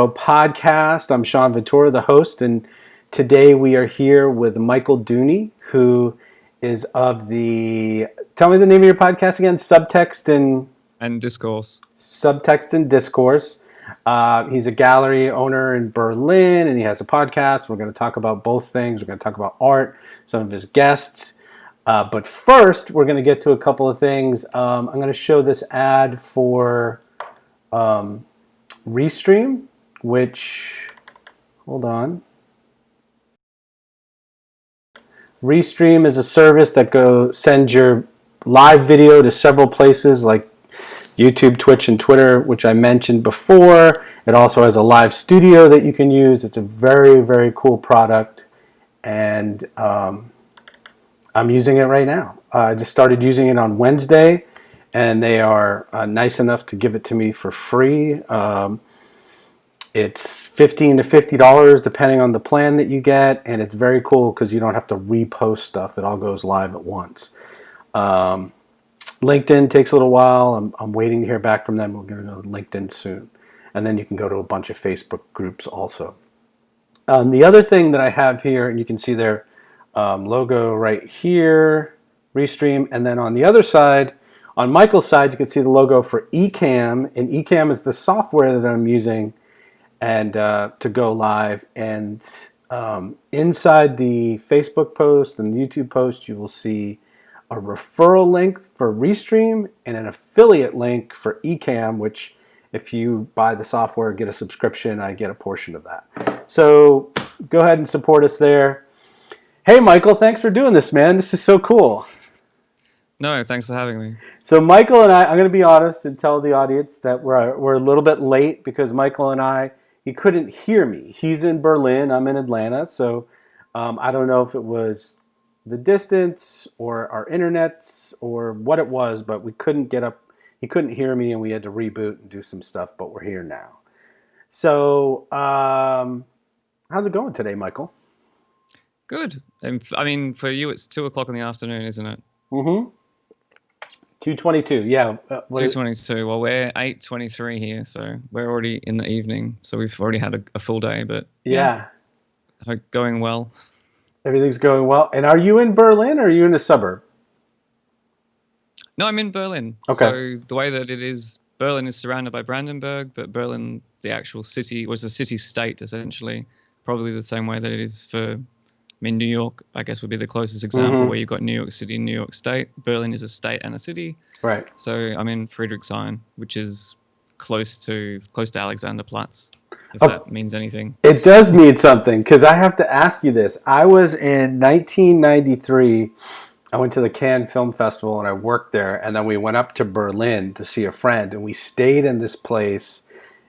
Podcast. I'm Sean Ventura, the host, and today we are here with Michael Dooney, who is of the, tell me the name of your podcast again, and Discourse. Subtext and Discourse. He's a gallery owner in Berlin, and he has a podcast. We're going to talk about both things. We're going to talk about art, some of his guests. But first, we're going to get to a couple of things. I'm going to show this ad for Restream, which, hold on. Restream is a service that sends your live video to several places like YouTube, Twitch, and Twitter, which I mentioned before. It also has a live studio that you can use. It's a very, very cool product, and I'm using it right now. I just started using it on Wednesday, and they are nice enough to give it to me for free. It's $15 to $50 depending on the plan that you get, and it's very cool because you don't have to repost stuff. It all goes live at once. LinkedIn takes a little while. I'm waiting to hear back from them. We're going to go to LinkedIn soon. And then you can go to a bunch of Facebook groups also. The other thing that I have here, and you can see their logo right here, Restream, and then on the other side, on Michael's side, you can see the logo for ECAMM, and ECAMM is the software that I'm using and to go live. And inside the Facebook post and the YouTube post, you will see a referral link for Restream and an affiliate link for ECAMM, which if you buy the software, get a subscription, I get a portion of that. So go ahead and support us there. Hey, Michael, thanks for doing this, man. This is so cool. No, thanks for having me. So Michael and I'm going to be honest and tell the audience that we're a little bit late because Michael and he couldn't hear me. He's in Berlin, I'm in Atlanta, so I don't know if it was the distance or our internets or what it was, but we couldn't get up. He couldn't hear me, and we had to reboot and do some stuff, but we're here now. So how's it going today, Michael? Good. I mean, for you, it's 2 o'clock in the afternoon, isn't it? Mm-hmm. 2:22, yeah. 2:22. Well, we're 8:23 here, so we're already in the evening. So we've already had a full day, but yeah, going well. Everything's going well. And are you in Berlin or are you in a suburb? No, I'm in Berlin. Okay. So the way that it is, Berlin is surrounded by Brandenburg, but Berlin, the actual city, was a city-state essentially, probably the same way that it is for. I mean, New York, I guess, would be the closest example where you've got New York City and New York State. Berlin is a state and a city. Right. So I'm in Friedrichshain, which is close to Alexanderplatz, if that means anything. It does mean something, because I have to ask you this. I was in 1993. I went to the Cannes Film Festival, and I worked there. And then we went up to Berlin to see a friend, and we stayed in this place.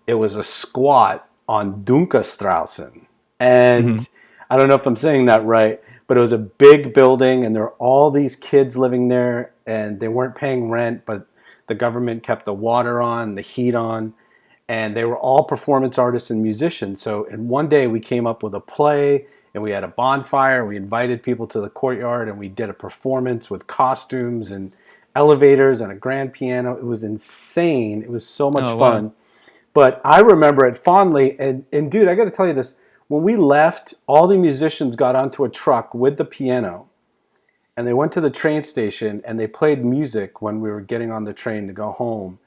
It was a squat on Dunkerstraßen. And I don't know if I'm saying that right, but it was a big building, and there were all these kids living there, and they weren't paying rent, but the government kept the water on, the heat on, and they were all performance artists and musicians. So in one day we came up with a play, and we had a bonfire. We invited people to the courtyard, and we did a performance with costumes and elevators and a grand piano. It was insane. It was so much fun. Wow. But I remember it fondly, and dude, I got to tell you this. When we left, all the musicians got onto a truck with the piano, and they went to the train station, and they played music when we were getting on the train to go home.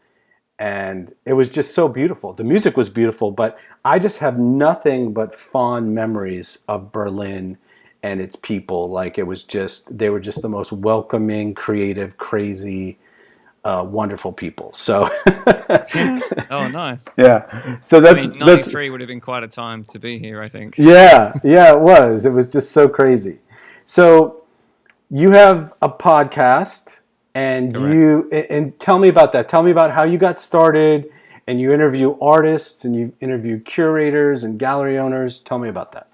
And it was just so beautiful. The music was beautiful, but I just have nothing but fond memories of Berlin and its people. Like, they were just the most welcoming, creative, crazy, wonderful people. So oh, nice. Yeah. So that's 93 would have been quite a time to be here, I think. Yeah, it was. It was just so crazy. So you have a podcast, and and tell me about that. Tell me about how you got started, and you interview artists, and you interview curators and gallery owners. Tell me about that.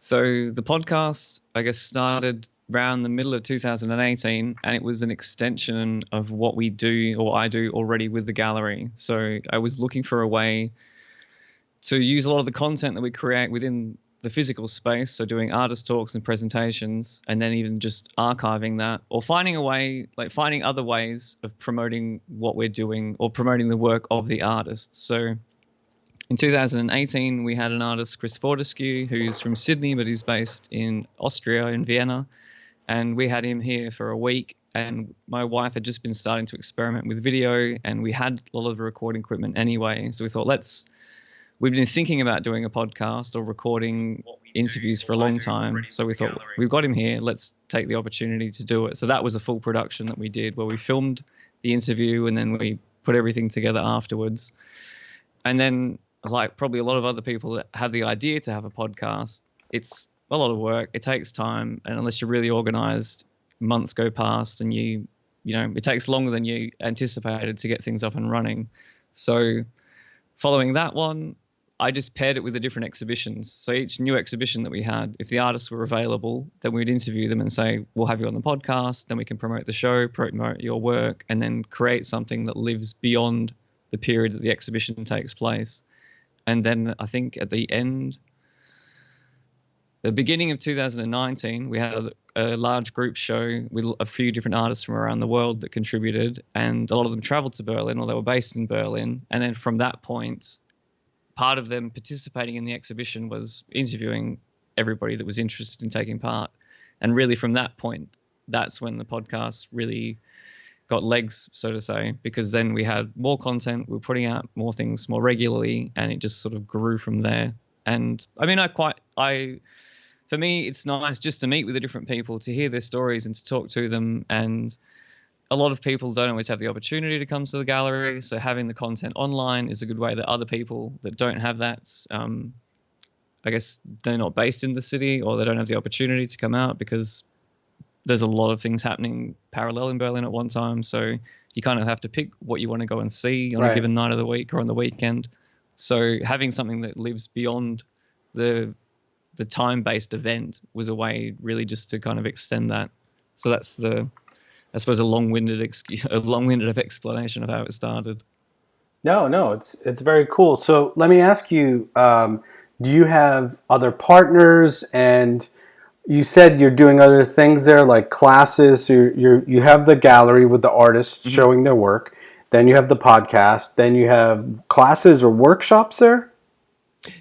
So the podcast, I guess, started around the middle of 2018, and it was an extension of what we do, or I do already with the gallery. So I was looking for a way to use a lot of the content that we create within the physical space, so doing artist talks and presentations, and then even just archiving that, or finding a way, like finding other ways of promoting what we're doing or promoting the work of the artist. So In 2018, we had an artist, Chris Fortescue, who's from Sydney, but he's based in Austria, in Vienna. And we had him here for a week. And my wife had just been starting to experiment with video, and we had a lot of the recording equipment anyway. So we thought, we've been thinking about doing a podcast or recording interviews for a long time. So we thought, we've got him here, let's take the opportunity to do it. So that was a full production that we did, where we filmed the interview and then we put everything together afterwards. And then, like probably a lot of other people that have the idea to have a podcast, it's a lot of work. It takes time, and unless you're really organized, months go past, and you know, it takes longer than you anticipated to get things up and running. So following that one, I just paired it with the different exhibitions. So each new exhibition that we had, if the artists were available, then we'd interview them and say, we'll have you on the podcast, then we can promote the show, promote your work, and then create something that lives beyond the period that the exhibition takes place. And then I think at the beginning of 2019, we had a large group show with a few different artists from around the world that contributed, and a lot of them traveled to Berlin, or they were based in Berlin. And then from that point, part of them participating in the exhibition was interviewing everybody that was interested in taking part. And really from that point, that's when the podcast really got legs, so to say, because then we had more content, we were putting out more things more regularly, and it just sort of grew from there. And I mean, for me, it's nice just to meet with the different people, to hear their stories and to talk to them. And a lot of people don't always have the opportunity to come to the gallery, so having the content online is a good way that other people that don't have that, I guess they're not based in the city, or they don't have the opportunity to come out, because there's a lot of things happening parallel in Berlin at one time. So you kind of have to pick what you want to go and see on a given night of the week or on the weekend. So having something that lives beyond the time-based event was a way really just to kind of extend that. So that's I suppose a long-winded explanation of how it started. No, it's very cool. So let me ask you, do you have other partners? And you said you're doing other things there, like classes. So you have the gallery with the artists showing their work. Then you have the podcast. Then you have classes or workshops there?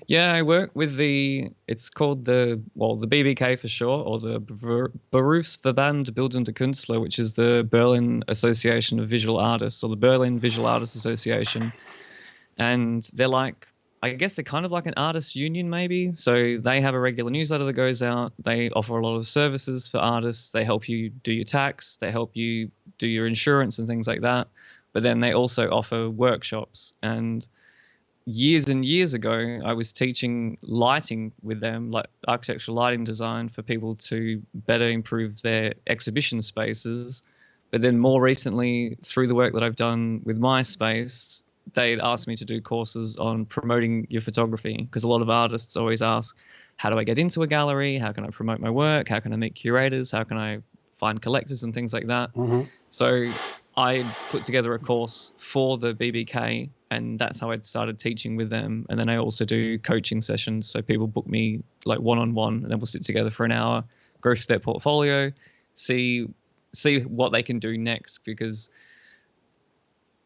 Yeah, I work with it's called the BBK for short, or the Berufsverband Bildende Künstler, which is the Berlin Association of Visual Artists, or the Berlin Visual Artists Association. And they're I guess they're kind of like an artists union maybe. So they have a regular newsletter that goes out. They offer a lot of services for artists. They help you do your tax. They help you do your insurance and things like that. But then they also offer workshops. And years and years ago, I was teaching lighting with them, like architectural lighting design, for people to better improve their exhibition spaces. But then more recently, through the work that I've done with my space, they'd asked me to do courses on promoting your photography, because a lot of artists always ask, how do I get into a gallery? How can I promote my work? How can I meet curators? How can I find collectors and things like that? So I put together a course for the BBK, and that's how I started teaching with them. And then I also do coaching sessions. So people book me like one-on-one, and then we'll sit together for an hour, go through their portfolio, see what they can do next, because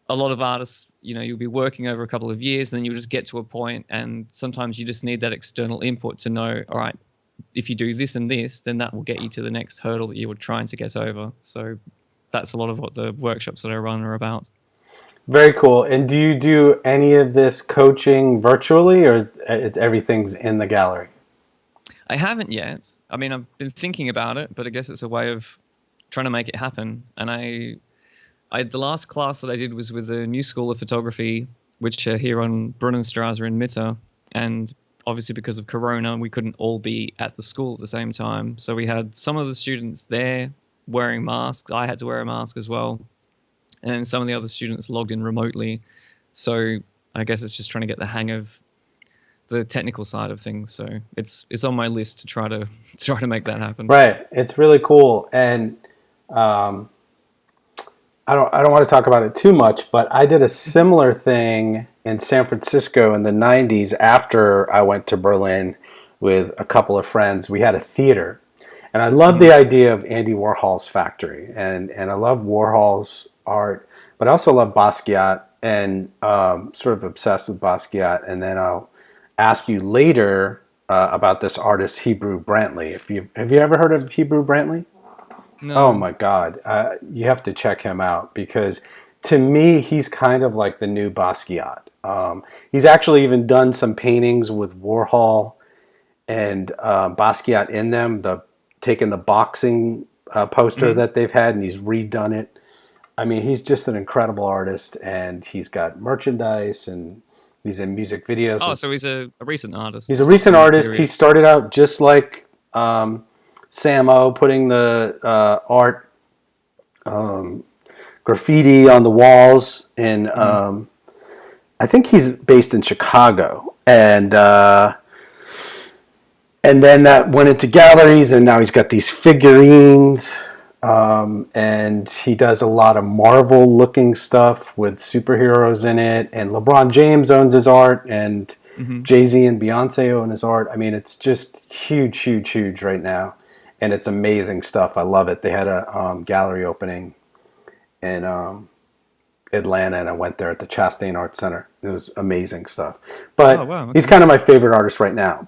a lot of artists, you'll be working over a couple of years, and then you'll just get to a point, and sometimes you just need that external input to know, all right, if you do this and this, then that will get you to the next hurdle that you were trying to get over. So that's a lot of what the workshops that I run are about. Very cool. And do you do any of this coaching virtually, or everything's in the gallery? I haven't yet. I mean, I've been thinking about it, but I guess it's a way of trying to make it happen. And the last class that I did was with the New School of Photography, which are here on Brunnenstraße in Mitte. And obviously because of Corona, we couldn't all be at the school at the same time. So we had some of the students there wearing masks. I had to wear a mask as well. And then some of the other students logged in remotely. So I guess it's just trying to get the hang of the technical side of things. So it's on my list to try to make that happen. Right. It's really cool. And I don't want to talk about it too much, but I did a similar thing in San Francisco in the 90s after I went to Berlin with a couple of friends. We had a theater. And I love the idea of Andy Warhol's Factory. And I love Warhol's art, but I also love Basquiat and sort of obsessed with Basquiat. And then I'll ask you later about this artist Hebrew Brantley. Have you ever heard of Hebrew Brantley? Oh No. my God, you have to check him out because to me he's kind of like the new Basquiat. He's actually even done some paintings with Warhol and Basquiat in them. Taken the boxing poster Mhm. that they've had and he's redone it. I mean, he's just an incredible artist, and he's got merchandise, and he's in music videos. Oh, so he's a recent artist. He's a It's not recent from that artist. He period. started out just like Sam O, putting the art graffiti on the walls, and Mhm. I think he's based in Chicago, and then that went into galleries, and now he's got these figurines. And he does a lot of Marvel-looking stuff with superheroes in it. And LeBron James owns his art, and Mhm. Jay-Z and Beyonce own his art. I mean, it's just huge, huge, huge right now, and it's amazing stuff. I love it. They had a gallery opening in Atlanta, and I went there at the Chastain Art Center. It was amazing stuff. Oh But wow. he's Okay. kind of my favorite artist right now.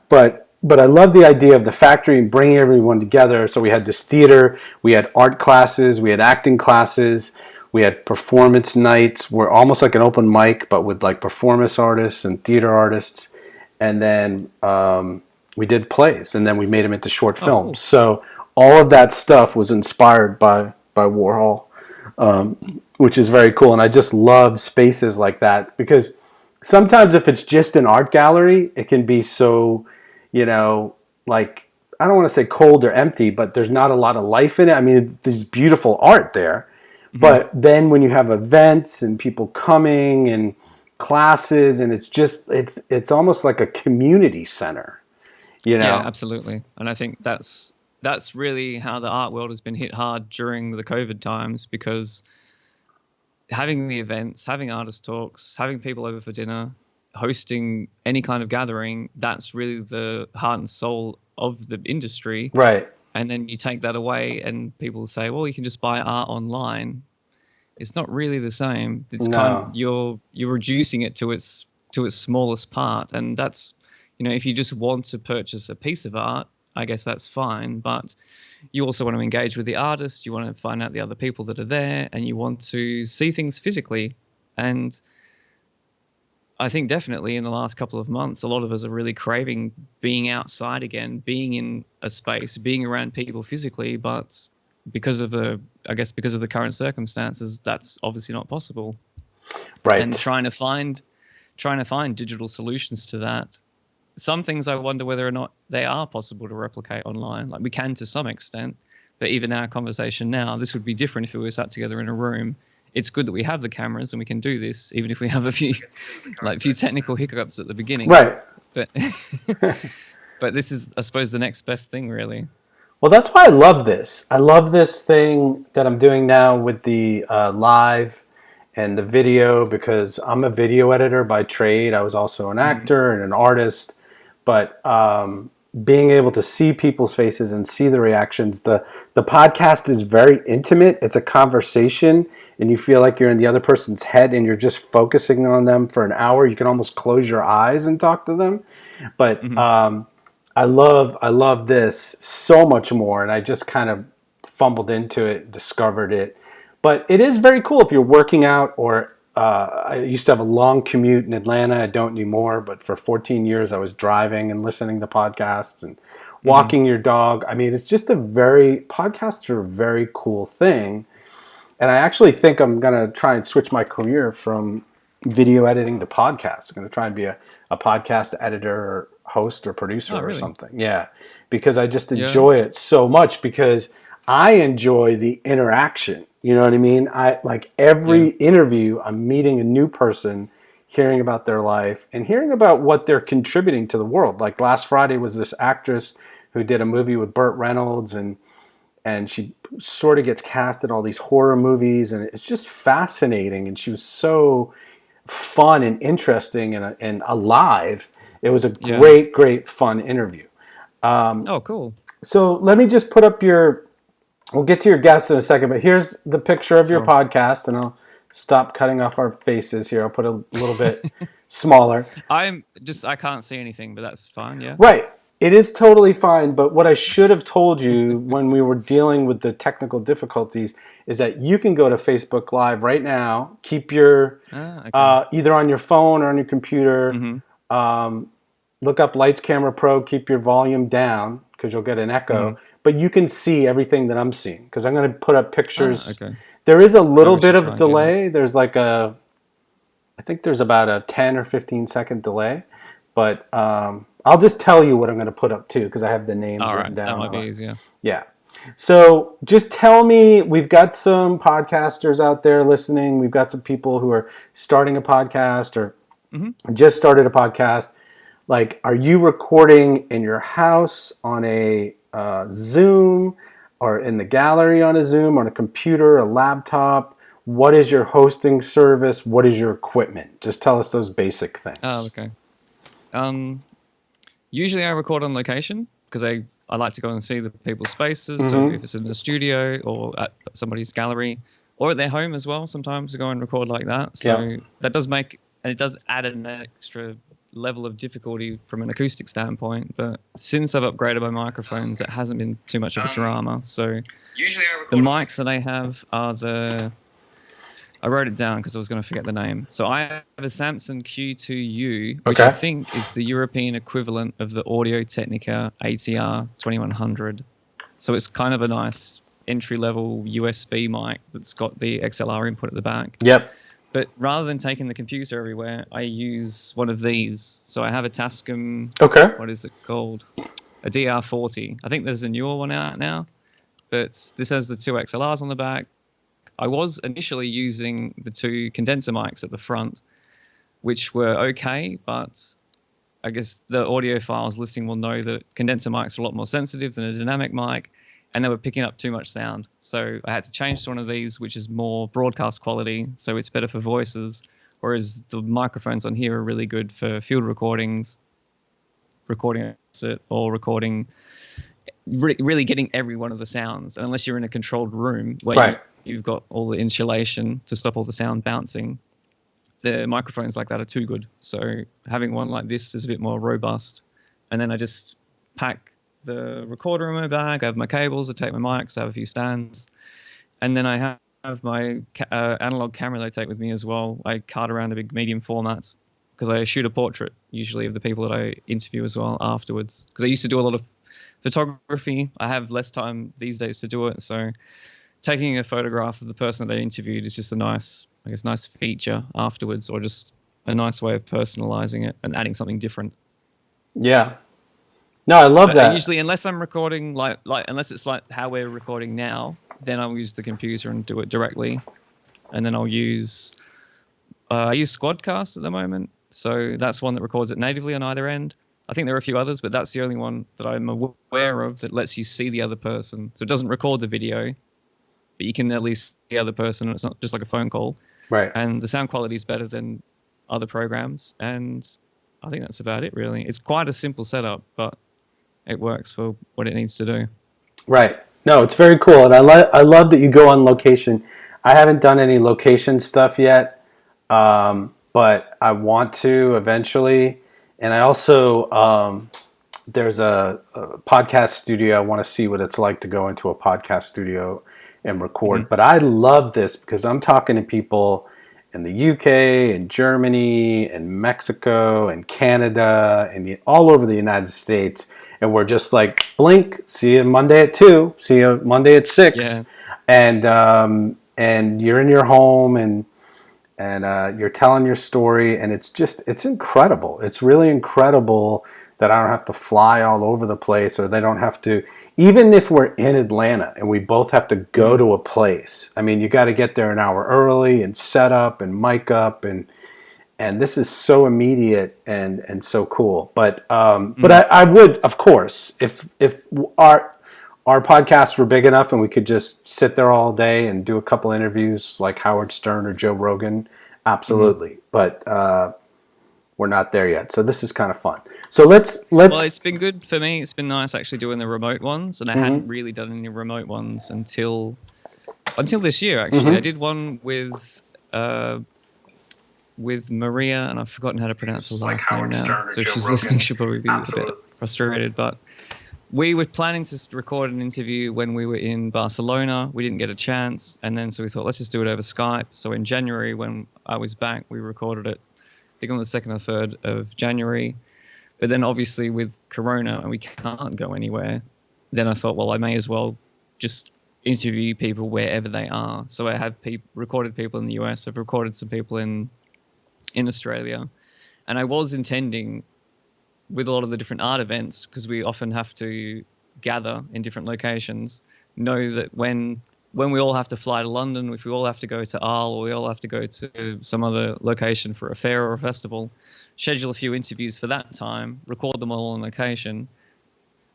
But I love the idea of the factory and bringing everyone together. So we had this theater, we had art classes, we had acting classes, we had performance nights. We're almost like an open mic, but with like performance artists and theater artists. And then we did plays, and then we made them into short Oh films. cool. So all of that stuff was inspired by Warhol, which is very cool. And I just love spaces like that because sometimes if it's just an art gallery, it can be so, like, I don't want to say cold or empty, but there's not a lot of life in it. I mean, there's beautiful art there. Mhm. But then when you have events and people coming and classes, and it's almost like a community center, you Yeah, know? absolutely. And I think that's really how the art world has been hit hard during the COVID times because having the events, having artist talks, having people over for dinner, hosting any kind of gathering, that's really the heart and soul of the industry. Right. And then you take that away and people say, well, you can just buy art online. It's not really the same. It's No. you're reducing it to its smallest part. And that's, if you just want to purchase a piece of art, I guess that's fine. But you also want to engage with the artist, you want to find out the other people that are there, and you want to see things physically. And I think definitely in the last couple of months, a lot of us are really craving being outside again, being in a space, being around people physically. But because of the current circumstances, that's obviously not possible. And Right. trying to find digital solutions to that. Some things I wonder whether or not they are possible to replicate online. Like we can to some extent, but even our conversation now, this would be different if we were sat together in a room. It's good that we have the cameras and we can do this, even if we have a few technical hiccups at the beginning. Right. But but this is, I suppose, the next best thing, really. Well, that's why I love this. I love this thing that I'm doing now with the live and the video because I'm a video editor by trade. I was also an Mhm. actor and an artist, but being able to see people's faces and see the reactions, the podcast is very intimate. It's a conversation, and you feel like you're in the other person's head, and you're just focusing on them for an hour. You can almost close your eyes and talk to them, but Mhm. I love this so much more, and I just kind of fumbled into it, discovered it. But it is very cool if you're working out, or I used to have a long commute in Atlanta. I don't anymore, but for 14 years I was driving and listening to podcasts and Mhm. walking your dog. I mean, podcasts are a very cool thing. And I actually think I'm going to try and switch my career from video editing to podcasts. I'm going to try and be a podcast editor or host or Oh, producer or really? something. Yeah, because I just Yeah. enjoy it so much because I enjoy the interaction. You know what I mean? I like Yeah. every interview, I'm meeting a new person, hearing about their life and hearing about what they're contributing to the world. Like last Friday was this actress who did a movie with Burt Reynolds, and she sort of gets cast in all these horror movies, and it's just fascinating, and she was so fun and interesting and alive. It was a Yeah. great, great fun interview. Oh, cool. So let me just we'll get to your guests in a second, but here's the picture of your Sure. podcast, and I'll stop cutting off our faces here. I'll put a little bit smaller. I can't see anything, but that's fine. Yeah. Right. It is totally fine, but what I should have told you when we were dealing with the technical difficulties is that you can go to Facebook Live right now, keep your, either on your phone or on your computer, look up Lights Camera Pro, keep your volume down because you'll get an echo, but you can see everything that I'm seeing because I'm going to put up pictures. There is a little bit of delay. There's like I think there's about a 10 or 15 second delay, but I'll just tell you what I'm going to put up too because I have the names written down. That might be easier. Yeah. So just tell me, we've got some podcasters out there listening. We've got some people who are starting a podcast or just started a podcast. Like, are you recording in your house on a Zoom or in the gallery on a Zoom, on a computer, a laptop? What is your hosting service? What is your equipment? Just tell us those basic things. Oh, okay. Usually I record on location because I like to go and see the people's spaces. So if it's in the studio or at somebody's gallery or at their home as well, sometimes I go and record like that. So that does make, and it does add an extra level of difficulty from an acoustic standpoint. But since I've upgraded my microphones, it hasn't been too much of a drama. So usually I record the mics that I have are I wrote it down because I was going to forget the name. So I have a Samson Q2U, which I think is the European equivalent of the Audio-Technica ATR 2100. So it's kind of a nice entry-level USB mic that's got the XLR input at the back. Yep. But rather than taking the computer everywhere, I use one of these. So I have a Tascam, what is it called? A DR40. I think there's a newer one out now, but this has the two XLRs on the back. I was initially using the two condenser mics at the front, which were okay, but I guess the audiophiles listening will know that condenser mics are a lot more sensitive than a dynamic mic, and they were picking up too much sound. So I had to change to one of these, which is more broadcast quality, so it's better for voices, whereas the microphones on here are really good for field recordings, recording it, or recording, really getting every one of the sounds. And unless you're in a controlled room where you've got all the insulation to stop all the sound bouncing, the microphones like that are too good. So having one like this is a bit more robust. And then I just pack the recorder in my bag. I have my cables. I take my mics. I have a few stands. And then I have my analog camera that I take with me as well. I cart around a big medium format because I shoot a portrait usually of the people that I interview as well afterwards. Because I used to do a lot of photography. I have less time these days to do it. So taking a photograph of the person that I interviewed is just a nice feature afterwards, or just a nice way of personalizing it and adding something different. Yeah. No, I love that. Usually, unless I'm recording unless it's like how we're recording now, then I'll use the computer and do it directly. And then I'll use I use Squadcast at the moment. So that's one that records it natively on either end. I think there are a few others, but that's the only one that I'm aware of that lets you see the other person. So it doesn't record the video, but you can at least see the other person, and it's not just like a phone call. Right. And the sound quality is better than other programs, and I think that's about it, really. It's quite a simple setup, but it works for what it needs to do. Right. No, it's very cool, and I love that you go on location. I haven't done any location stuff yet, but I want to eventually. And I also, there's a podcast studio. I want to see what it's like to go into a podcast studio and record. But I love this because I'm talking to people in the UK and Germany and Mexico and Canada and all over the United States. And we're just like, blink, see you Monday at 2, see you Monday at 6. Yeah. And you're in your home and you're telling your story, and it's incredible. It's really incredible that I don't have to fly all over the place, or they don't have to, even if we're in Atlanta and we both have to go to a place. I mean, you got to get there an hour early and set up and mic up, and this is so immediate and so cool. But I would, of course, if our podcasts were big enough and we could just sit there all day and do a couple interviews like Howard Stern or Joe Rogan, absolutely. But we're not there yet. So this is kind of fun. So let's. Well, it's been good for me. It's been nice actually doing the remote ones, and I hadn't really done any remote ones until this year. Actually, I did one with with Maria, and I've forgotten how to pronounce her last name now. So if she's listening, she'll probably be a bit frustrated. But we were planning to record an interview when we were in Barcelona. We didn't get a chance, and then so we thought, let's just do it over Skype. So in January, when I was back, we recorded it, I think on the 2nd or 3rd of January. But then obviously with Corona, and we can't go anywhere, then I thought, well, I may as well just interview people wherever they are. So I have recorded people in the US. I've recorded some people in Australia. And I was intending, with a lot of the different art events, because we often have to gather in different locations, know that when we all have to fly to London, if we all have to go to Arles, or we all have to go to some other location for a fair or a festival, schedule a few interviews for that time, record them all on location.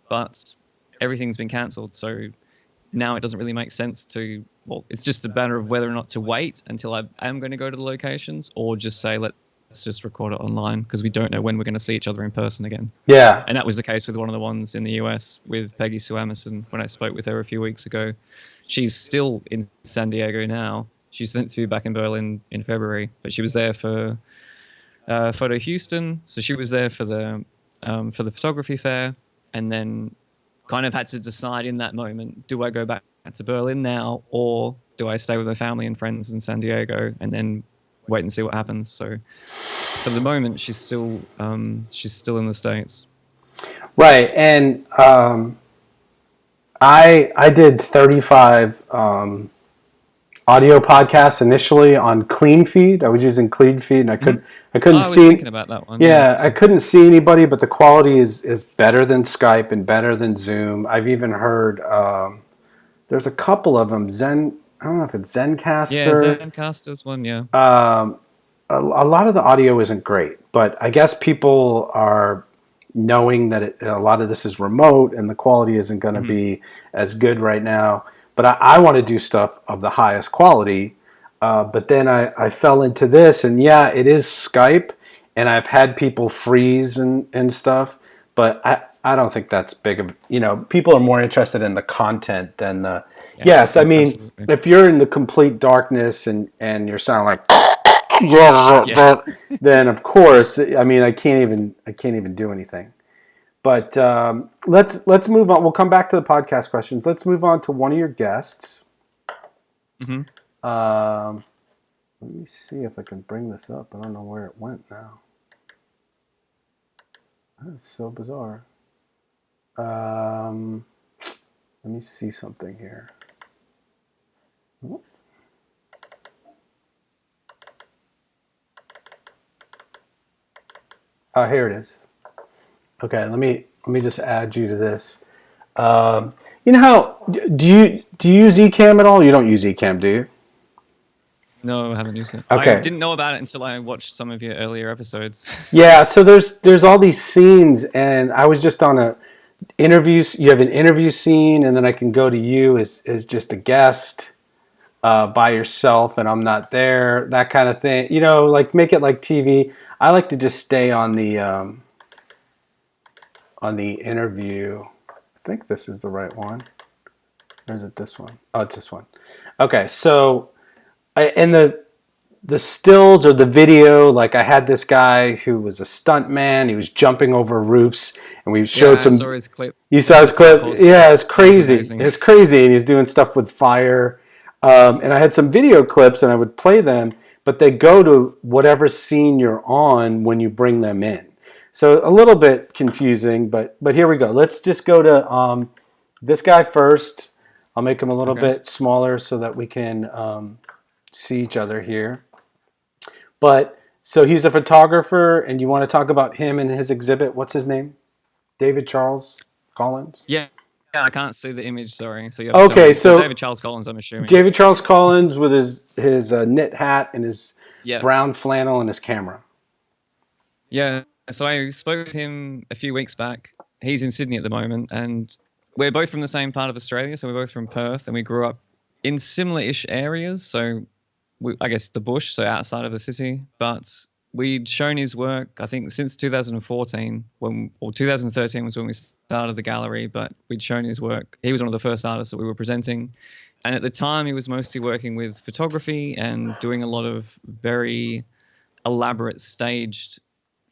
But everything's been cancelled, so now it doesn't really make sense to, well, it's just a matter of whether or not to wait until I am going to go to the locations, or just say, let's just record it online, because we don't know when we're going to see each other in person again. Yeah. And that was the case with one of the ones in the US with Peggy Sue Emerson when I spoke with her a few weeks ago. She's still in San Diego now. She's meant to be back in Berlin in February, but she was there for Photo Houston. So she was there for the photography fair, and then kind of had to decide in that moment, do I go back to Berlin now, or do I stay with my family and friends in San Diego and then wait and see what happens? So for the moment, she's still in the States. Right. And I did 35 audio podcasts initially on Clean Feed. I was using Clean Feed, and I couldn't I was see. Thinking about that one. Yeah, I couldn't see anybody, but the quality is better than Skype and better than Zoom. I've even heard there's a couple of them. I don't know if it's Zencaster. Yeah, Zencaster's one. Yeah. A lot of the audio isn't great, but I guess people are knowing that a lot of this is remote and the quality isn't going to be as good right now. But I want to do stuff of the highest quality. But then I fell into this, and yeah, it is Skype, and I've had people freeze and stuff, but I don't think that's big of, people are more interested in the content than the, yes, I mean, absolutely. If you're in the complete darkness and you're sounding like, then of course, I mean, I can't even do anything. But let's move on. We'll come back to the podcast questions. Let's move on to one of your guests. Mm-hmm. Let me see if I can bring this up. I don't know where it went now. That's so bizarre. Let me see something here. Oh, here it is. Okay, let me just add you to this. You know how do you use ECAMM at all? You don't use ECAMM, do you? No, I haven't used it. Okay. I didn't know about it until I watched some of your earlier episodes. Yeah, so there's all these scenes, and I was just on a interview. You have an interview scene, and then I can go to you as just a guest by yourself, and I'm not there. That kind of thing. Like make it like TV. I like to just stay on the interview. I think this is the right one. Or is it this one? Oh, it's this one. Okay, so in the stills or the video, like I had this guy who was a stunt man. He was jumping over roofs, and we showed some. I saw his clip. You saw his clip? Yeah, it's crazy. It's crazy, and he's doing stuff with fire. And I had some video clips, and I would play them, but they go to whatever scene you're on when you bring them in. So a little bit confusing, but here we go. Let's just go to this guy first. I'll make him a little bit smaller so that we can see each other here. But so he's a photographer, and you want to talk about him and his exhibit. What's his name? David Charles Collins? Yeah, I can't see the image, sorry. So so David Charles Collins, I'm assuming. David Charles Collins with his knit hat and his brown flannel and his camera. Yeah, so I spoke with him a few weeks back. He's in Sydney at the moment, and we're both from the same part of Australia. So we're both from Perth, and we grew up in similar-ish areas. So I guess the bush, so outside of the city. But we'd shown his work, I think, since 2014, or 2013 was when we started the gallery, but we'd shown his work. He was one of the first artists that we were presenting. And at the time, he was mostly working with photography and doing a lot of very elaborate staged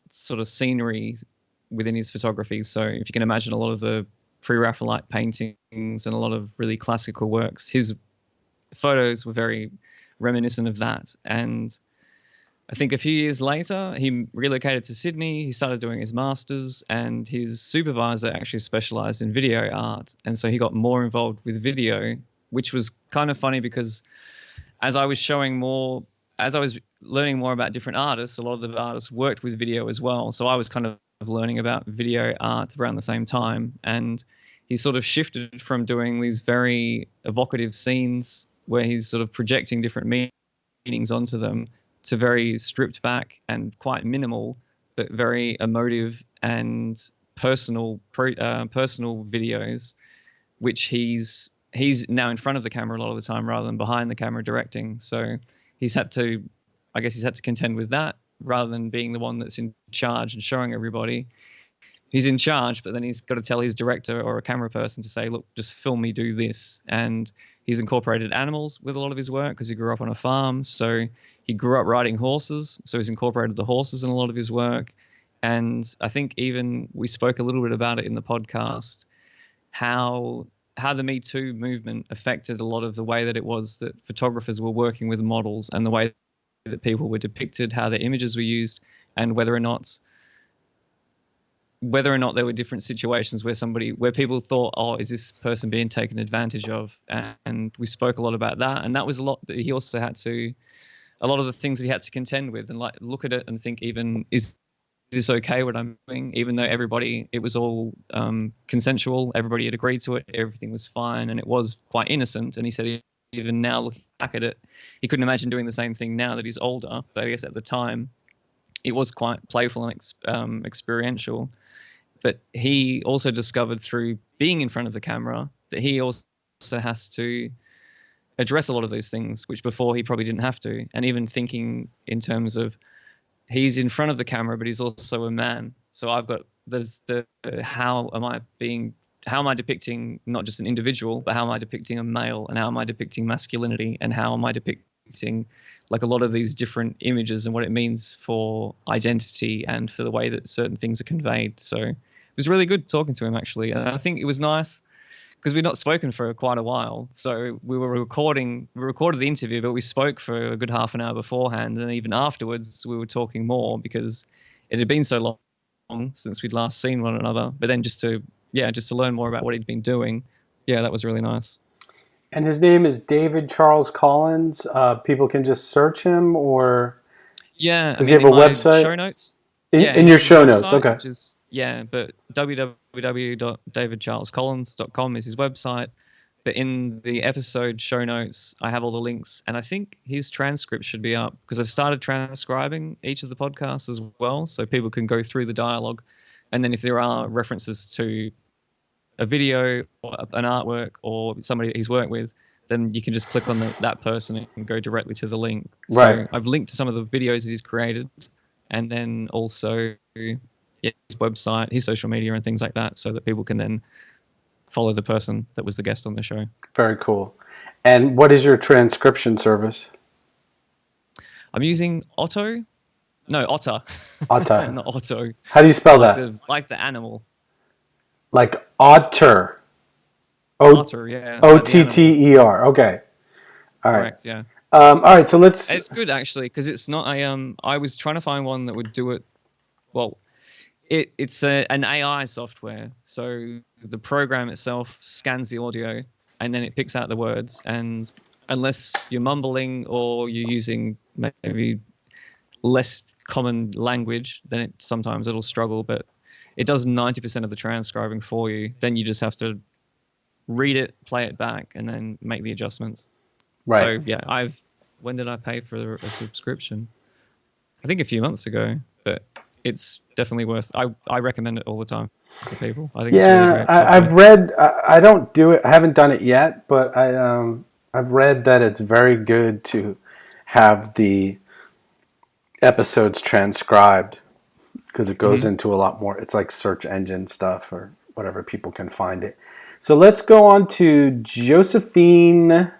sort of scenery within his photography. So if you can imagine a lot of the pre-Raphaelite paintings and a lot of really classical works, his photos were very reminiscent of that. And I think a few years later, he relocated to Sydney. He started doing his master's, and his supervisor actually specialized in video art. And so he got more involved with video, which was kind of funny because as I was learning more about different artists, a lot of the artists worked with video as well. So I was kind of learning about video art around the same time. And he sort of shifted from doing these very evocative scenes where he's sort of projecting different meanings onto them to very stripped back and quite minimal, but very emotive and personal videos, which he's now in front of the camera a lot of the time rather than behind the camera directing. So he's had to contend with that rather than being the one that's in charge and showing everybody. He's in charge, but then he's got to tell his director or a camera person to say, look, just film me do this. And he's incorporated animals with a lot of his work because he grew up on a farm. So he grew up riding horses. So he's incorporated the horses in a lot of his work. And I think even we spoke a little bit about it in the podcast, how the Me Too movement affected a lot of the way that it was that photographers were working with models and the way that people were depicted, how their images were used, and whether or not there were different situations where people thought, oh, is this person being taken advantage of? And we spoke a lot about that. And that was a lot that he also had to, a lot of the things that he had to contend with and like look at it and think, even, is this okay what I'm doing? Even though it was all consensual, everybody had agreed to it, everything was fine, and it was quite innocent. And he said even now looking back at it, he couldn't imagine doing the same thing now that he's older. But I guess at the time, it was quite playful and experiential. But he also discovered through being in front of the camera that he also has to address a lot of those things, which before he probably didn't have to. And even thinking in terms of he's in front of the camera, but he's also a man. So I've got how am I depicting not just an individual, but how am I depicting a male, and how am I depicting masculinity, and how am I depicting like a lot of these different images and what it means for identity and for the way that certain things are conveyed. So it was really good talking to him, actually. And I think it was nice because we'd not spoken for quite a while. So we recorded the interview, but we spoke for a good half an hour beforehand. And even afterwards, we were talking more because it had been so long since we'd last seen one another. But then just to learn more about what he'd been doing. Yeah, that was really nice. And his name is David Charles Collins. People can just search him, or does he have a website? Show notes. In your show notes, okay. Which is, but www.davidcharlescollins.com is his website. But in the episode show notes, I have all the links, and I think his transcript should be up because I've started transcribing each of the podcasts as well, so people can go through the dialogue, and then if there are references to a video or an artwork or somebody that he's worked with, then you can just click on that person and go directly to the link. Right. So I've linked to some of the videos that he's created, and then also his website, his social media and things like that, so that people can then follow the person that was the guest on the show. Very cool. And what is your transcription service? I'm using Otter. Otter. Not Otto. How do you spell that? Like the animal. Like otter. Otter, yeah. Otter. Okay. All right. Correct, yeah. All right, so let's... It's good, actually, because it's not I was trying to find one that would do it... Well, it's an AI software. So the program itself scans the audio, and then it picks out the words. And unless you're mumbling or you're using maybe less common language, then sometimes it'll struggle, but it does 90% of the transcribing for you. Then you just have to read it, play it back, and then make the adjustments. Right. So yeah, when did I pay for a subscription? I think a few months ago, but it's definitely worth. I recommend it all the time to people. I think it's really great. I've read. I don't do it. I haven't done it yet, but I've read that it's very good to have the episodes transcribed, because it goes into a lot more. It's like search engine stuff or whatever, people can find it. So let's go on to Josephine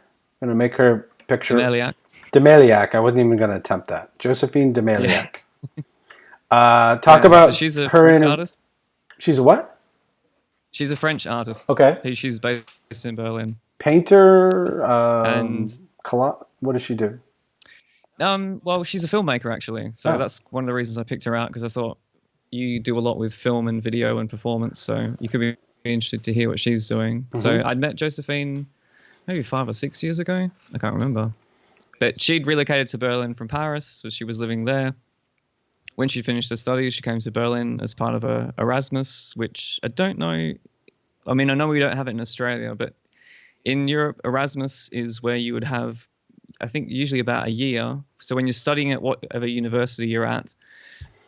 I'm going to make her picture. Demeliac. Demaniac. I wasn't even going to attempt that. Josephine Demaniac. Yeah. Talk So about she's a her French in. artist. She's a what? She's a French artist. Okay. She's based in Berlin. Painter. And What does she do? well, she's a filmmaker actually. So Oh. that's one of the reasons I picked her out, because I thought you do a lot with film and video and performance, so you could be interested to hear what she's doing. Mm-hmm. So I'd met Josephine maybe 5 or 6 years ago. I can't remember. But she'd relocated to Berlin from Paris, so she was living there. When she finished her studies, she came to Berlin as part of a Erasmus, which I don't know. I mean, I know we don't have it in Australia, but in Europe, Erasmus is where you would have, I think, usually about a year. So when you're studying at whatever university you're at,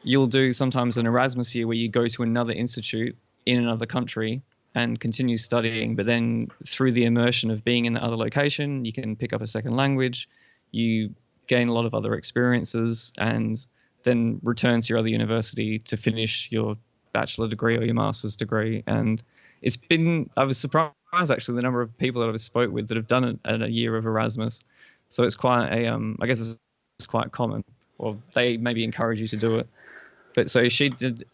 you'll do sometimes an Erasmus year where you go to another institute in another country and continue studying. But then through the immersion of being in the other location, you can pick up a second language, you gain a lot of other experiences, and then return to your other university to finish your bachelor degree or your master's degree. And I was surprised actually the number of people that I've spoke with that have done it at a year of Erasmus. So it's quite I guess it's quite common, or they maybe encourage you to do it. But so she did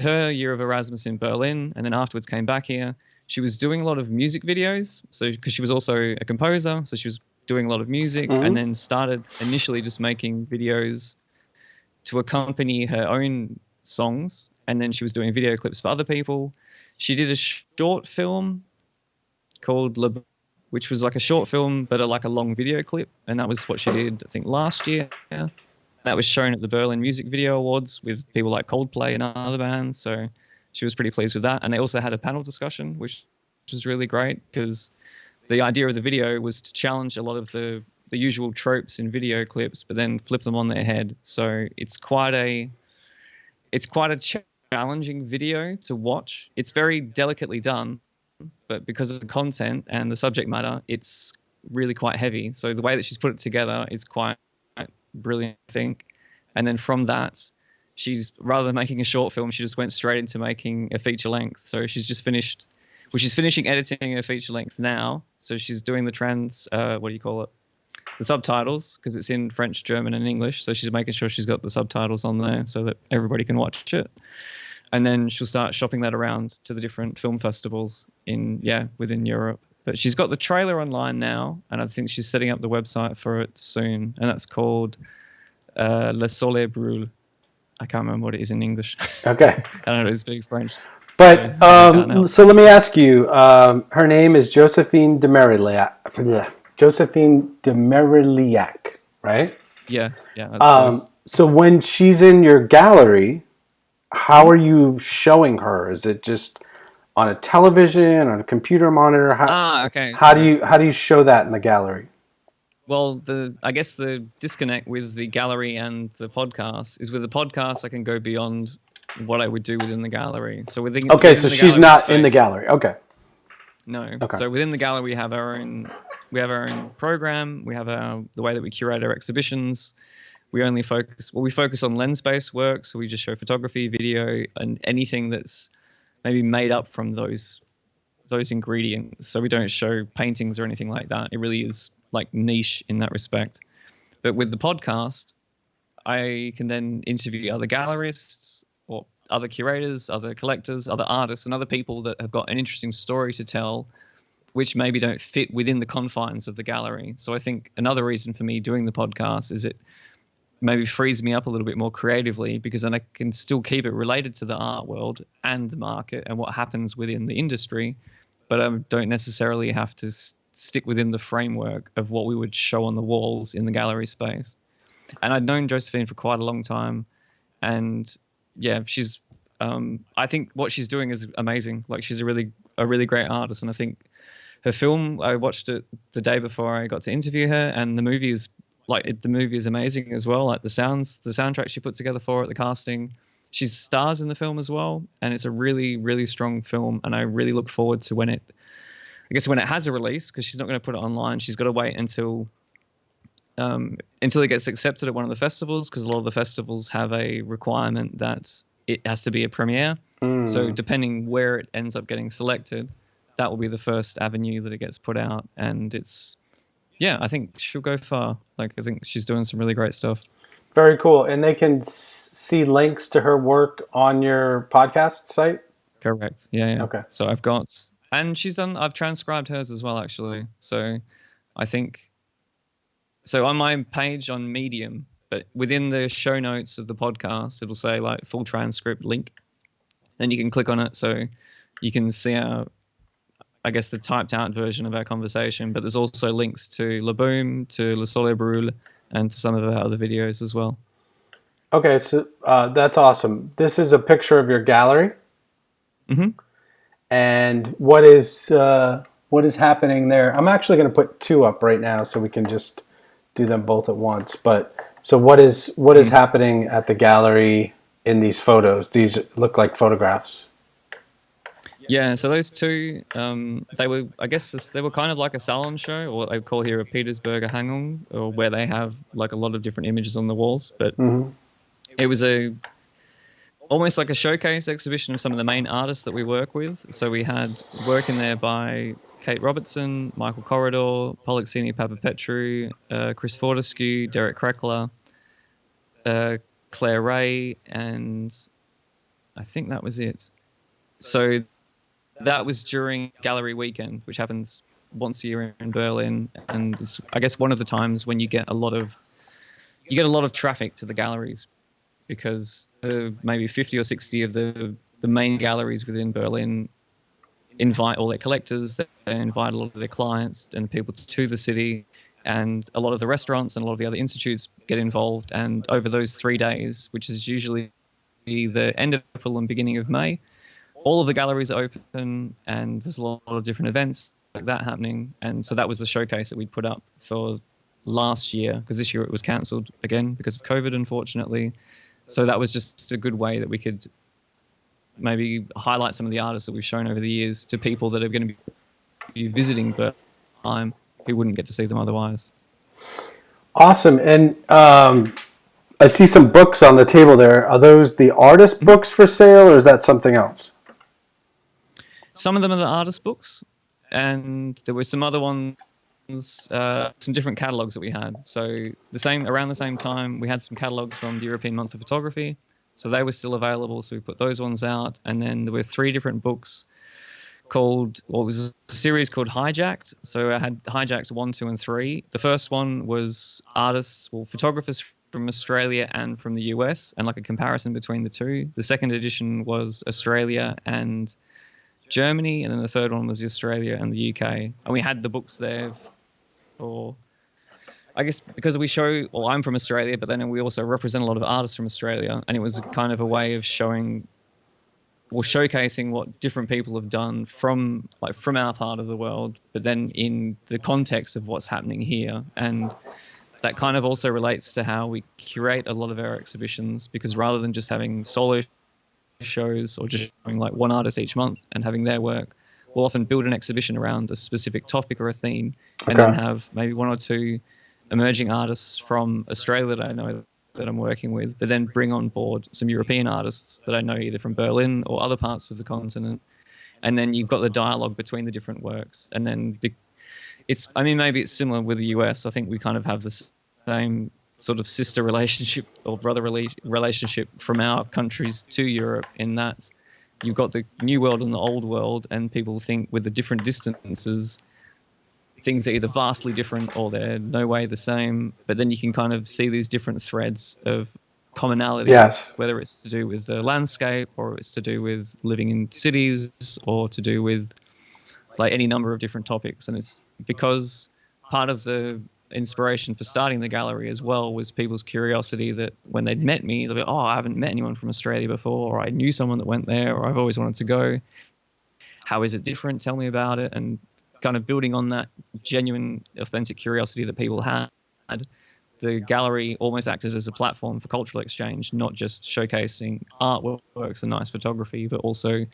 her year of Erasmus in Berlin, and then afterwards came back here. She was doing a lot of music videos, so because she was also a composer, so she was doing a lot of music, and then started initially just making videos to accompany her own songs, and then she was doing video clips for other people. She did a short film called which was like a short film but like a long video clip, and that was what she did I think last year. That was shown at the Berlin Music Video Awards with people like Coldplay and other bands, so she was pretty pleased with that. And they also had a panel discussion, which was really great, because the idea of the video was to challenge a lot of the usual tropes in video clips, but then flip them on their head. So it's quite a challenging video to watch. It's very delicately done, but because of the content and the subject matter, it's really quite heavy. So the way that she's put it together is quite brilliant, I think. And then from that, she's, rather than making a short film, she just went straight into making a feature length. So she's just finished, well, she's finishing editing her feature length now. So she's doing the the subtitles, because it's in French, German, and English. So she's making sure she's got the subtitles on there so that everybody can watch it. And then she'll start shopping that around to the different film festivals within Europe. But she's got the trailer online now, and I think she's setting up the website for it soon. And that's called Le Soleil Brûle. I can't remember what it is in English. Okay. I don't know, it's big French. But so let me ask you, her name is Josephine Demariac. Josephine Demariac, right? Yeah, that's close. So when she's in your gallery, how are you showing her? Is it just on a television, on a computer monitor? Okay. How do you show that in the gallery? Well, I guess the disconnect with the gallery and the podcast is with the podcast I can go beyond what I would do within the gallery. So within so she's not in the gallery. Okay. No. Okay. So within the gallery we have our own program. We have the way that we curate our exhibitions. We focus on lens-based work, so we just show photography, video, and anything that's maybe made up from those ingredients. So we don't show paintings or anything like that. It really is like niche in that respect. But with the podcast, I can then interview other gallerists or other curators, other collectors, other artists, and other people that have got an interesting story to tell, which maybe don't fit within the confines of the gallery. So I think another reason for me doing the podcast is it maybe frees me up a little bit more creatively, because then I can still keep it related to the art world and the market and what happens within the industry, but I don't necessarily have to stick within the framework of what we would show on the walls in the gallery space. And I'd known Josephine for quite a long time, and she's I think what she's doing is amazing. Like, she's a really great artist, and I think her film, I watched it the day before I got to interview her, and the movie is amazing as well. Like the soundtrack she put together for it, the casting. She stars in the film as well, and it's a really, really strong film. And I really look forward to when it has a release, because she's not going to put it online. She's got to wait until it gets accepted at one of the festivals, because a lot of the festivals have a requirement that it has to be a premiere. So depending where it ends up getting selected, that will be the first avenue that it gets put out. And it's yeah, I think she'll go far. Like, I think she's doing some really great stuff. Very cool. And they can see links to her work on your podcast site? Correct. Yeah. Okay. So I've transcribed hers as well, actually. So I think, so on my page on Medium, but within the show notes of the podcast, it'll say like full transcript link. Then you can click on it so you can see I guess the typed out version of our conversation, but there's also links to Le Boom, to Le Soleil Brûle, and to some of our other videos as well. Okay, so that's awesome. This is a picture of your gallery. Mm-hmm. And what is happening there? I'm actually going to put two up right now so we can just do them both at once. But so what is happening at the gallery in these photos? These look like photographs. Yeah, so those two, they were kind of like a salon show, or what they call here a Petersburger Hangung, or where they have like a lot of different images on the walls. But it was almost like a showcase exhibition of some of the main artists that we work with. So we had work in there by Kate Robertson, Michael Corridor, Polixeni Papapetru, Chris Fortescue, Derek Kreckler, Claire Ray, and I think that was it. So that was during Gallery Weekend, which happens once a year in Berlin, and it's, I guess, one of the times when you get a lot of traffic to the galleries, because maybe 50 or 60 of the main galleries within Berlin invite all their collectors, they invite a lot of their clients and people to the city, and a lot of the restaurants and a lot of the other institutes get involved. And over those 3 days, which is usually the end of April and beginning of May, all of the galleries are open, and there's a lot of different events like that happening. And so that was the showcase that we'd put up for last year, because this year it was cancelled again because of COVID, unfortunately. So that was just a good way that we could maybe highlight some of the artists that we've shown over the years to people that are going to be visiting Berlin who wouldn't get to see them otherwise. Awesome. And I see some books on the table there. Are those the artist books for sale, or is that something else? Some of them are the artist books, and there were some other ones, some different catalogs that we had. So around the same time, we had some catalogs from the European Month of Photography. So they were still available, so we put those ones out. And then there were 3 different books it was a series called Hijacked. So I had Hijacked 1, 2, and 3. The first one was photographers from Australia and from the US, and like a comparison between the two. The second edition was Australia and Germany, and then the third one was Australia and the UK. And we had the books there for, I guess, because I'm from Australia, but then we also represent a lot of artists from Australia, and it was kind of a way of showcasing what different people have done from our part of the world, but then in the context of what's happening here. And that kind of also relates to how we curate a lot of our exhibitions, because rather than just having solo shows or just showing like one artist each month and having their work, we'll often build an exhibition around a specific topic or a theme, and then have maybe 1 or 2 emerging artists from Australia that I know that I'm working with, but then bring on board some European artists that I know either from Berlin or other parts of the continent. And then you've got the dialogue between the different works. And then maybe it's similar with the US. I think we kind of have the same sort of sister relationship or brother relationship from our countries to Europe, in that you've got the new world and the old world, and people think with the different distances, things are either vastly different or they're no way the same. But then you can kind of see these different threads of commonalities, whether it's to do with the landscape, or it's to do with living in cities, or to do with like any number of different topics. And it's because part of the inspiration for starting the gallery as well was people's curiosity that when they'd met me, they'd be, oh, I haven't met anyone from Australia before, or I knew someone that went there, or I've always wanted to go. How is it different? Tell me about it. And kind of building on that genuine, authentic curiosity that people had, the gallery almost acted as a platform for cultural exchange, not just showcasing artworks and nice photography, but also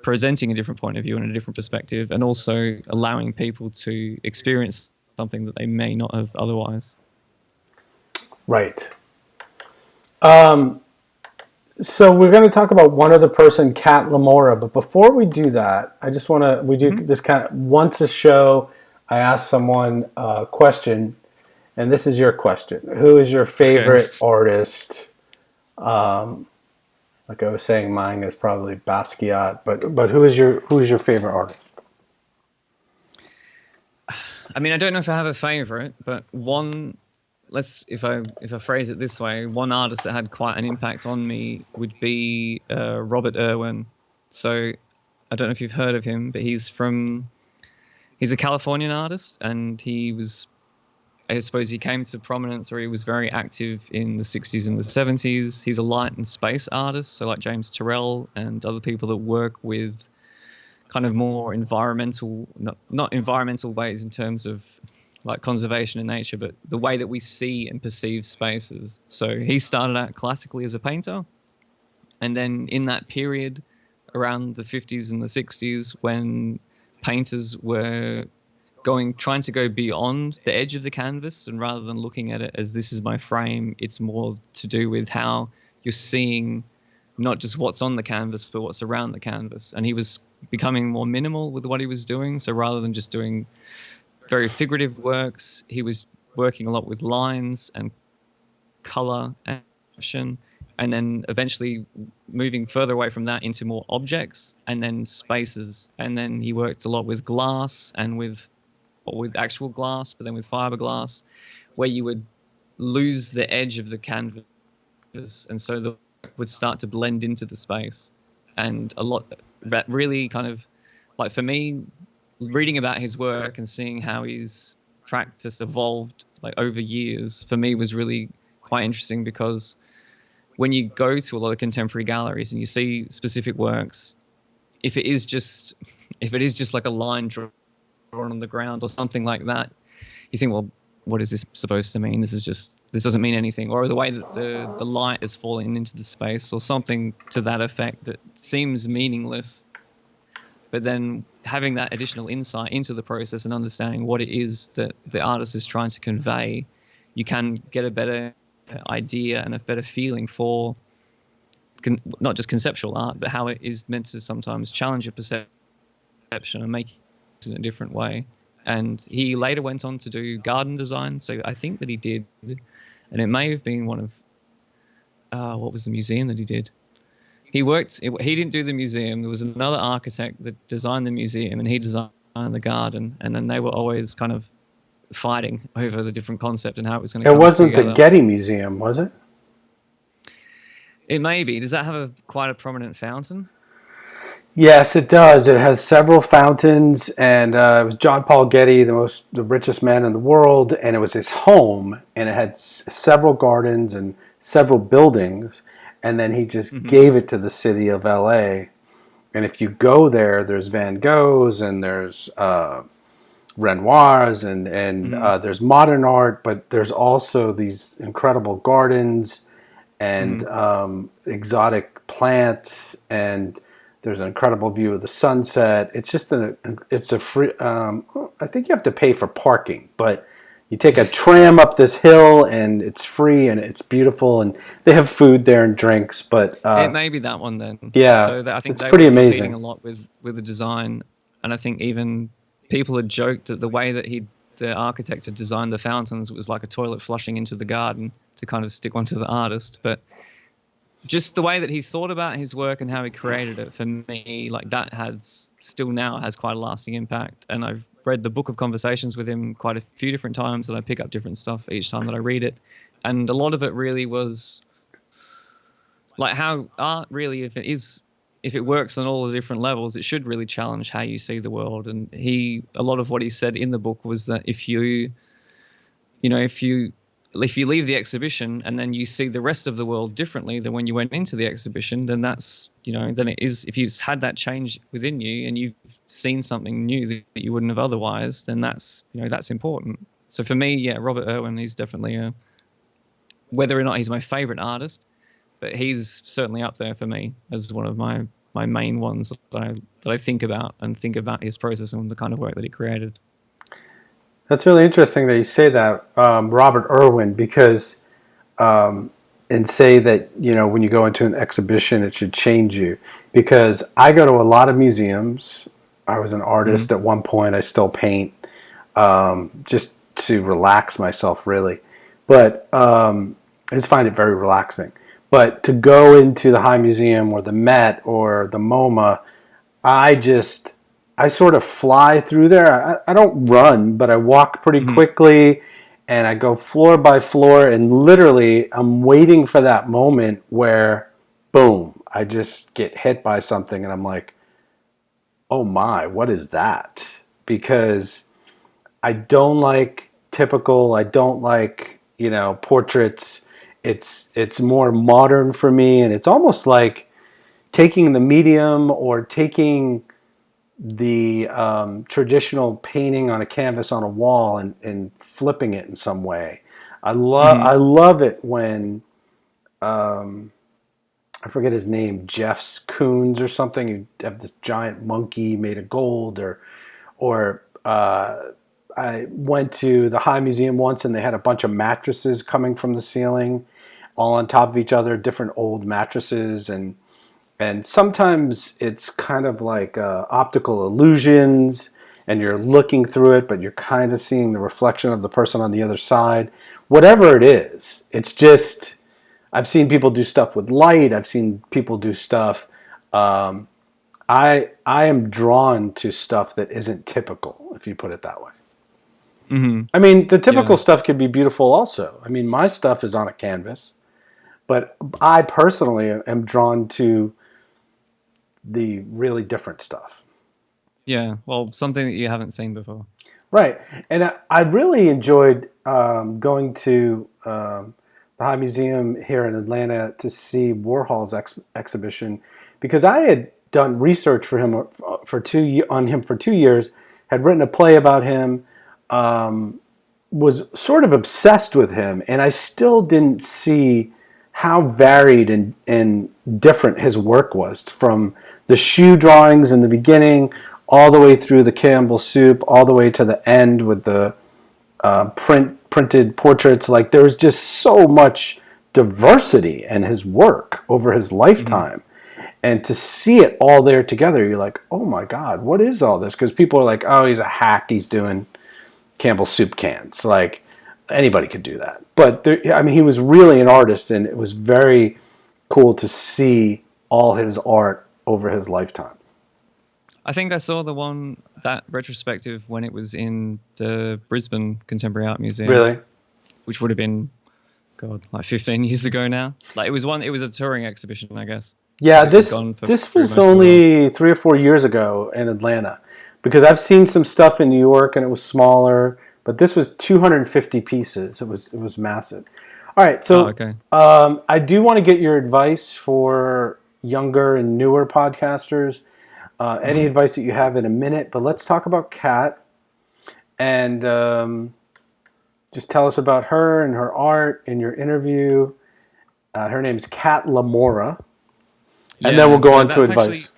presenting a different point of view and a different perspective, and also allowing people to experience something that they may not have otherwise. Right. So we're going to talk about one other person, Kat Lamora, but before we do that, I just want to, we do this kind of once a show. I asked someone a question, and this is your question. Who is your Okay. favorite artist? Like I was saying, mine is probably Basquiat, but who is your favorite artist? I mean, I don't know if I have a favorite, but one, let's if I phrase it this way, one artist that had quite an impact on me would be Robert Irwin. So I don't know if you've heard of him, but he's a Californian artist, and I suppose he came to prominence, or he was very active in the 60s and the 70s. He's a light and space artist, so like James Turrell and other people that work with kind of more environmental, not environmental ways in terms of like conservation in nature, but the way that we see and perceive spaces. So he started out classically as a painter, and then in that period around the 50s and the 60s, when painters were trying to go beyond the edge of the canvas, and rather than looking at it as this is my frame, it's more to do with how you're seeing not just what's on the canvas, but what's around the canvas. And he was becoming more minimal with what he was doing. So rather than just doing very figurative works, he was working a lot with lines and color and action, and then eventually moving further away from that into more objects and then spaces. And then he worked a lot with glass and with actual glass, but then with fiberglass, where you would lose the edge of the canvas, and so the work would start to blend into the space. And a lot that really kind of, like for me, reading about his work and seeing how his practice evolved like over years, for me was really quite interesting, because when you go to a lot of contemporary galleries and you see specific works, if it is just like a line drawn on the ground or something like that, you think, well, what is this supposed to mean? This doesn't mean anything. Or the way that the light is falling into the space or something to that effect that seems meaningless. But then having that additional insight into the process and understanding what it is that the artist is trying to convey, you can get a better idea and a better feeling for not just conceptual art, but how it is meant to sometimes challenge your perception and make it in a different way. And he later went on to do garden design. So I think that he did, and it may have been one of, what was the museum that he did? He didn't do the museum. There was another architect that designed the museum, and he designed the garden. And then they were always kind of fighting over the different concept and how it was going to come It wasn't together. the Getty Museum, was it? It may be. Does that have quite a prominent fountain? Yes, it does. It has several fountains, and it was John Paul Getty, the richest man in the world, and it was his home, and it had several gardens and several buildings, and then he just gave it to the city of LA. And if you go there, there's Van Goghs and there's Renoirs and there's modern art, but there's also these incredible gardens and exotic plants, and there's an incredible view of the sunset. It's just it's a free. I think you have to pay for parking, but you take a tram up this hill and it's free and it's beautiful, and they have food there and drinks. But it may be that one then. Yeah, so I think it's they pretty were amazing. competing a lot with the design, and I think even people had joked that the way that the architect had designed the fountains was like a toilet flushing into the garden to kind of stick onto the artist. But just the way that he thought about his work and how he created it, for me, like that has quite a lasting impact. And I've read the Book of Conversations with him quite a few different times, and I pick up different stuff each time that I read it. And a lot of it really was like how art really, if it works on all the different levels, it should really challenge how you see the world. And a lot of what he said in the book was that if you leave the exhibition and then you see the rest of the world differently than when you went into the exhibition, then then it is, if you've had that change within you and you've seen something new that you wouldn't have otherwise, then that's important. So for me, yeah, Robert Irwin, he's definitely whether or not he's my favorite artist, but he's certainly up there for me as one of my main ones that I think about his process and the kind of work that he created. That's really interesting that you say that, Robert Irwin, because and say that when you go into an exhibition, it should change you. Because I go to a lot of museums. I was an artist at one point. I still paint. just to relax myself, really. But I just find it very relaxing. But to go into the High Museum or the Met or the MoMA, I sort of fly through there. I don't run, but I walk pretty quickly, and I go floor by floor, and literally I'm waiting for that moment where, boom, I just get hit by something, and I'm like, oh my, what is that? Because I don't like typical. I don't like, portraits. It's more modern for me, and it's almost like taking the medium or taking the traditional painting on a canvas on a wall and flipping it in some way. I love it when I forget his name, Jeff's Koons or something. You have this giant monkey made of gold, or I went to the High Museum once and they had a bunch of mattresses coming from the ceiling, all on top of each other, different old mattresses, and sometimes it's kind of like optical illusions, and you're looking through it, but you're kind of seeing the reflection of the person on the other side. Whatever it is, it's just. I've seen people do stuff with light. I've seen people do stuff. I am drawn to stuff that isn't typical, if you put it that way. I mean, the typical stuff can be beautiful also. I mean, my stuff is on a canvas, but I personally am drawn to the really different stuff. Yeah, well, something that you haven't seen before. Right. And I really enjoyed going to the High Museum here in Atlanta to see Warhol's exhibition, because I had done research for him for 2 years, had written a play about him, was sort of obsessed with him, and I still didn't see how varied and different his work was, from the shoe drawings in the beginning all the way through the Campbell soup, all the way to the end with the printed portraits. Like, there was just so much diversity in his work over his lifetime. And to see it all there together, you're like, oh my God, what is all this? Because people are like, oh, he's a hack, he's doing Campbell soup cans. Like, anybody could do that. But he was really an artist, and it was very cool to see all his art over his lifetime. I think I saw that retrospective when it was in the Brisbane Contemporary Art Museum. Really? Which would have been, like 15 years ago now. Like, it was a touring exhibition, I guess. Yeah, this was only 3 or 4 years ago in Atlanta, because I've seen some stuff in New York and it was smaller, but this was 250 pieces. It was massive. All right, so I do want to get your advice for younger and newer podcasters. Any advice that you have in a minute, but let's talk about Kat, and just tell us about her and her art in your interview. Her name's Kat Lamora, and then we'll go on to advice.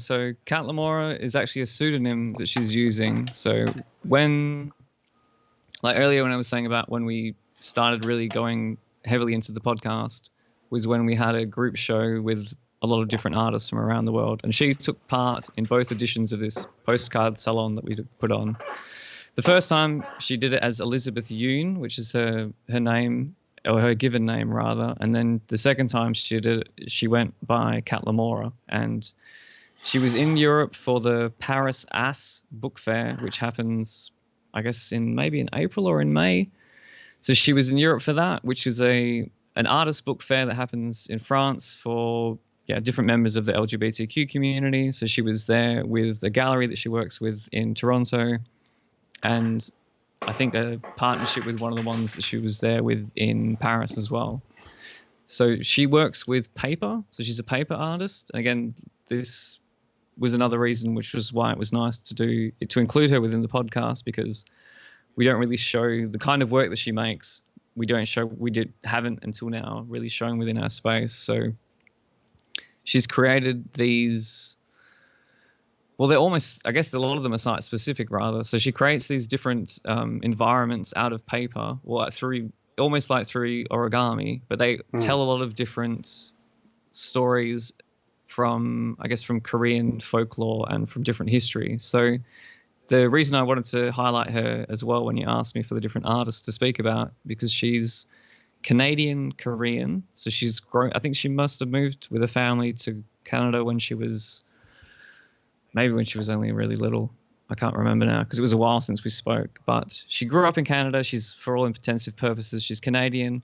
So Kat Lamora is actually a pseudonym that she's using. So earlier when I was saying about when we started really going heavily into the podcast, was when we had a group show with a lot of different artists from around the world, and she took part in both editions of this postcard salon that we put on. The first time she did it as Elizabeth Yoon, which is her name, or her given name rather, and then the second time she did it, she went by Kat Lamora, and she was in Europe for the Paris As book fair, which happens, I guess, maybe in April or in May. So she was in Europe for that, which is an artist book fair that happens in France for different members of the LGBTQ community. So she was there with a gallery that she works with in Toronto, and I think a partnership with one of the ones that she was there with in Paris as well. So she works with paper. So she's a paper artist. And again, this was another reason, which was why it was nice to include her within the podcast, because we don't really show the kind of work that she makes. We haven't until now really shown within our space. So she's created these, well, they're almost, I guess a lot of them are site specific rather. So she creates these different environments out of paper, almost like through origami, but they tell a lot of different stories from Korean folklore and from different history. So the reason I wanted to highlight her as well when you asked me for the different artists to speak about, because she's Canadian Korean, so she's grown. I think she must have moved with a family to Canada when she was only really little. I can't remember now because it was a while since we spoke. But she grew up in Canada. She's, for all intensive purposes, she's Canadian.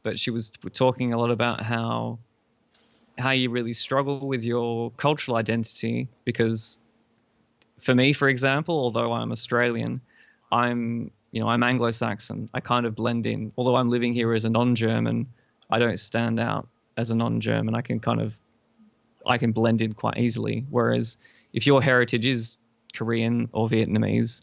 But she was talking a lot about how you really struggle with your cultural identity, because for me, for example, although I'm Australian, I'm Anglo-Saxon. I kind of blend in. Although I'm living here as a non-German, I don't stand out as a non-German. I can blend in quite easily. Whereas if your heritage is Korean or Vietnamese,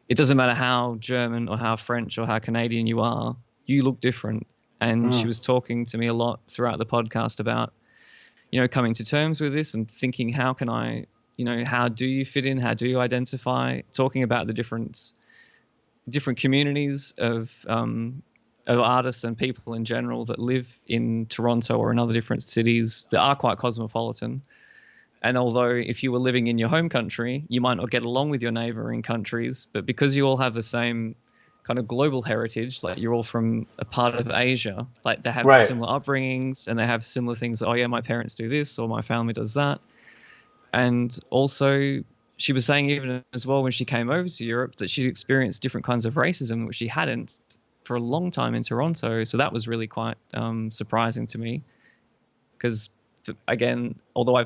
it doesn't matter how German or how French or how Canadian you are, you look different. And she was talking to me a lot throughout the podcast about, coming to terms with this and thinking, how can I, how do you fit in? How do you identify? Talking about the different communities of artists and people in general that live in Toronto or in other different cities that are quite cosmopolitan. And although if you were living in your home country, you might not get along with your neighboring countries, but because you all have the same kind of global heritage, like you're all from a part of Asia, like they have similar upbringings and they have similar things. Oh yeah, my parents do this or my family does that. And also she was saying even as well when she came over to Europe that she'd experienced different kinds of racism, which she hadn't for a long time in Toronto. So that was really quite surprising to me, because again, although I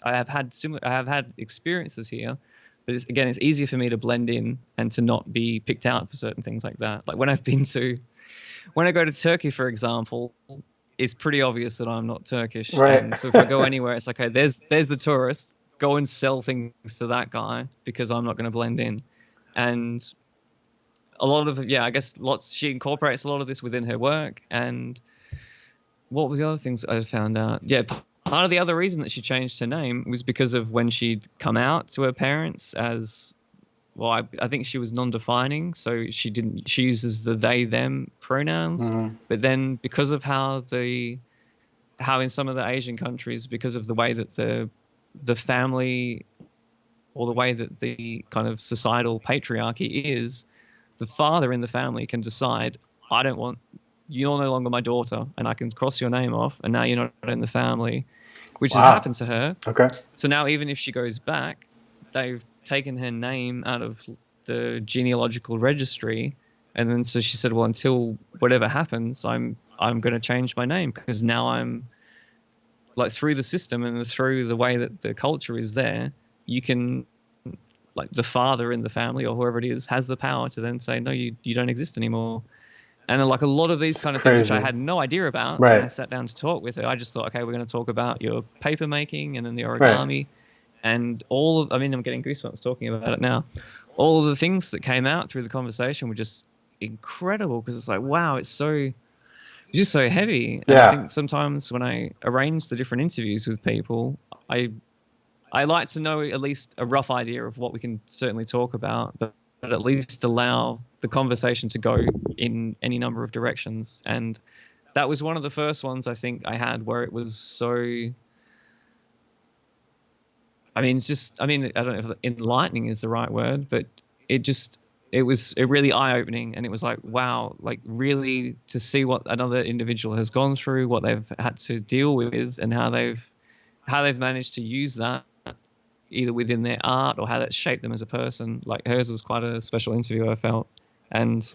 have had experiences here, but it's easier for me to blend in and to not be picked out for certain things like that. Like when I go to Turkey, for example, it's pretty obvious that I'm not Turkish. Right. And so if I go anywhere, it's like, okay, there's the tourist. Go and sell things to that guy because I'm not going to blend in. And a lot of, she incorporates a lot of this within her work. And what was the other things I found out? Yeah, part of the other reason that she changed her name was because of when she'd come out to her parents as, well, I think she was non-defining, so she uses the they them pronouns. But then because of how in some of the Asian countries, because of the way that the family, or the way that the kind of societal patriarchy is, the father in the family can decide, you're no longer my daughter, and I can cross your name off, and now you're not in the family, which has happened to her. Okay. So now even if she goes back, they've taken her name out of the genealogical registry, and then so she said, well, until whatever happens, I'm going to change my name, because now I'm like, through the system and through the way that the culture is there, you can, like, the father in the family or whoever it is has the power to then say, no, you don't exist anymore. And like a lot of these kind of things, which I had no idea about when I sat down to talk with her, I just thought, okay, we're going to talk about your paper making and then the origami and I'm getting goosebumps talking about it now. All of the things that came out through the conversation were just incredible, because it's like, wow, it's just so heavy. And I think sometimes when I arrange the different interviews with people, I like to know at least a rough idea of what we can certainly talk about, but at least allow the conversation to go in any number of directions. And that was one of the first ones I think I had where it was so, I don't know if enlightening is the right word, but it was really eye-opening. And it was like, wow, like really to see what another individual has gone through, what they've had to deal with, and how they've managed to use that either within their art or how that's shaped them as a person. Like hers was quite a special interview, I felt. And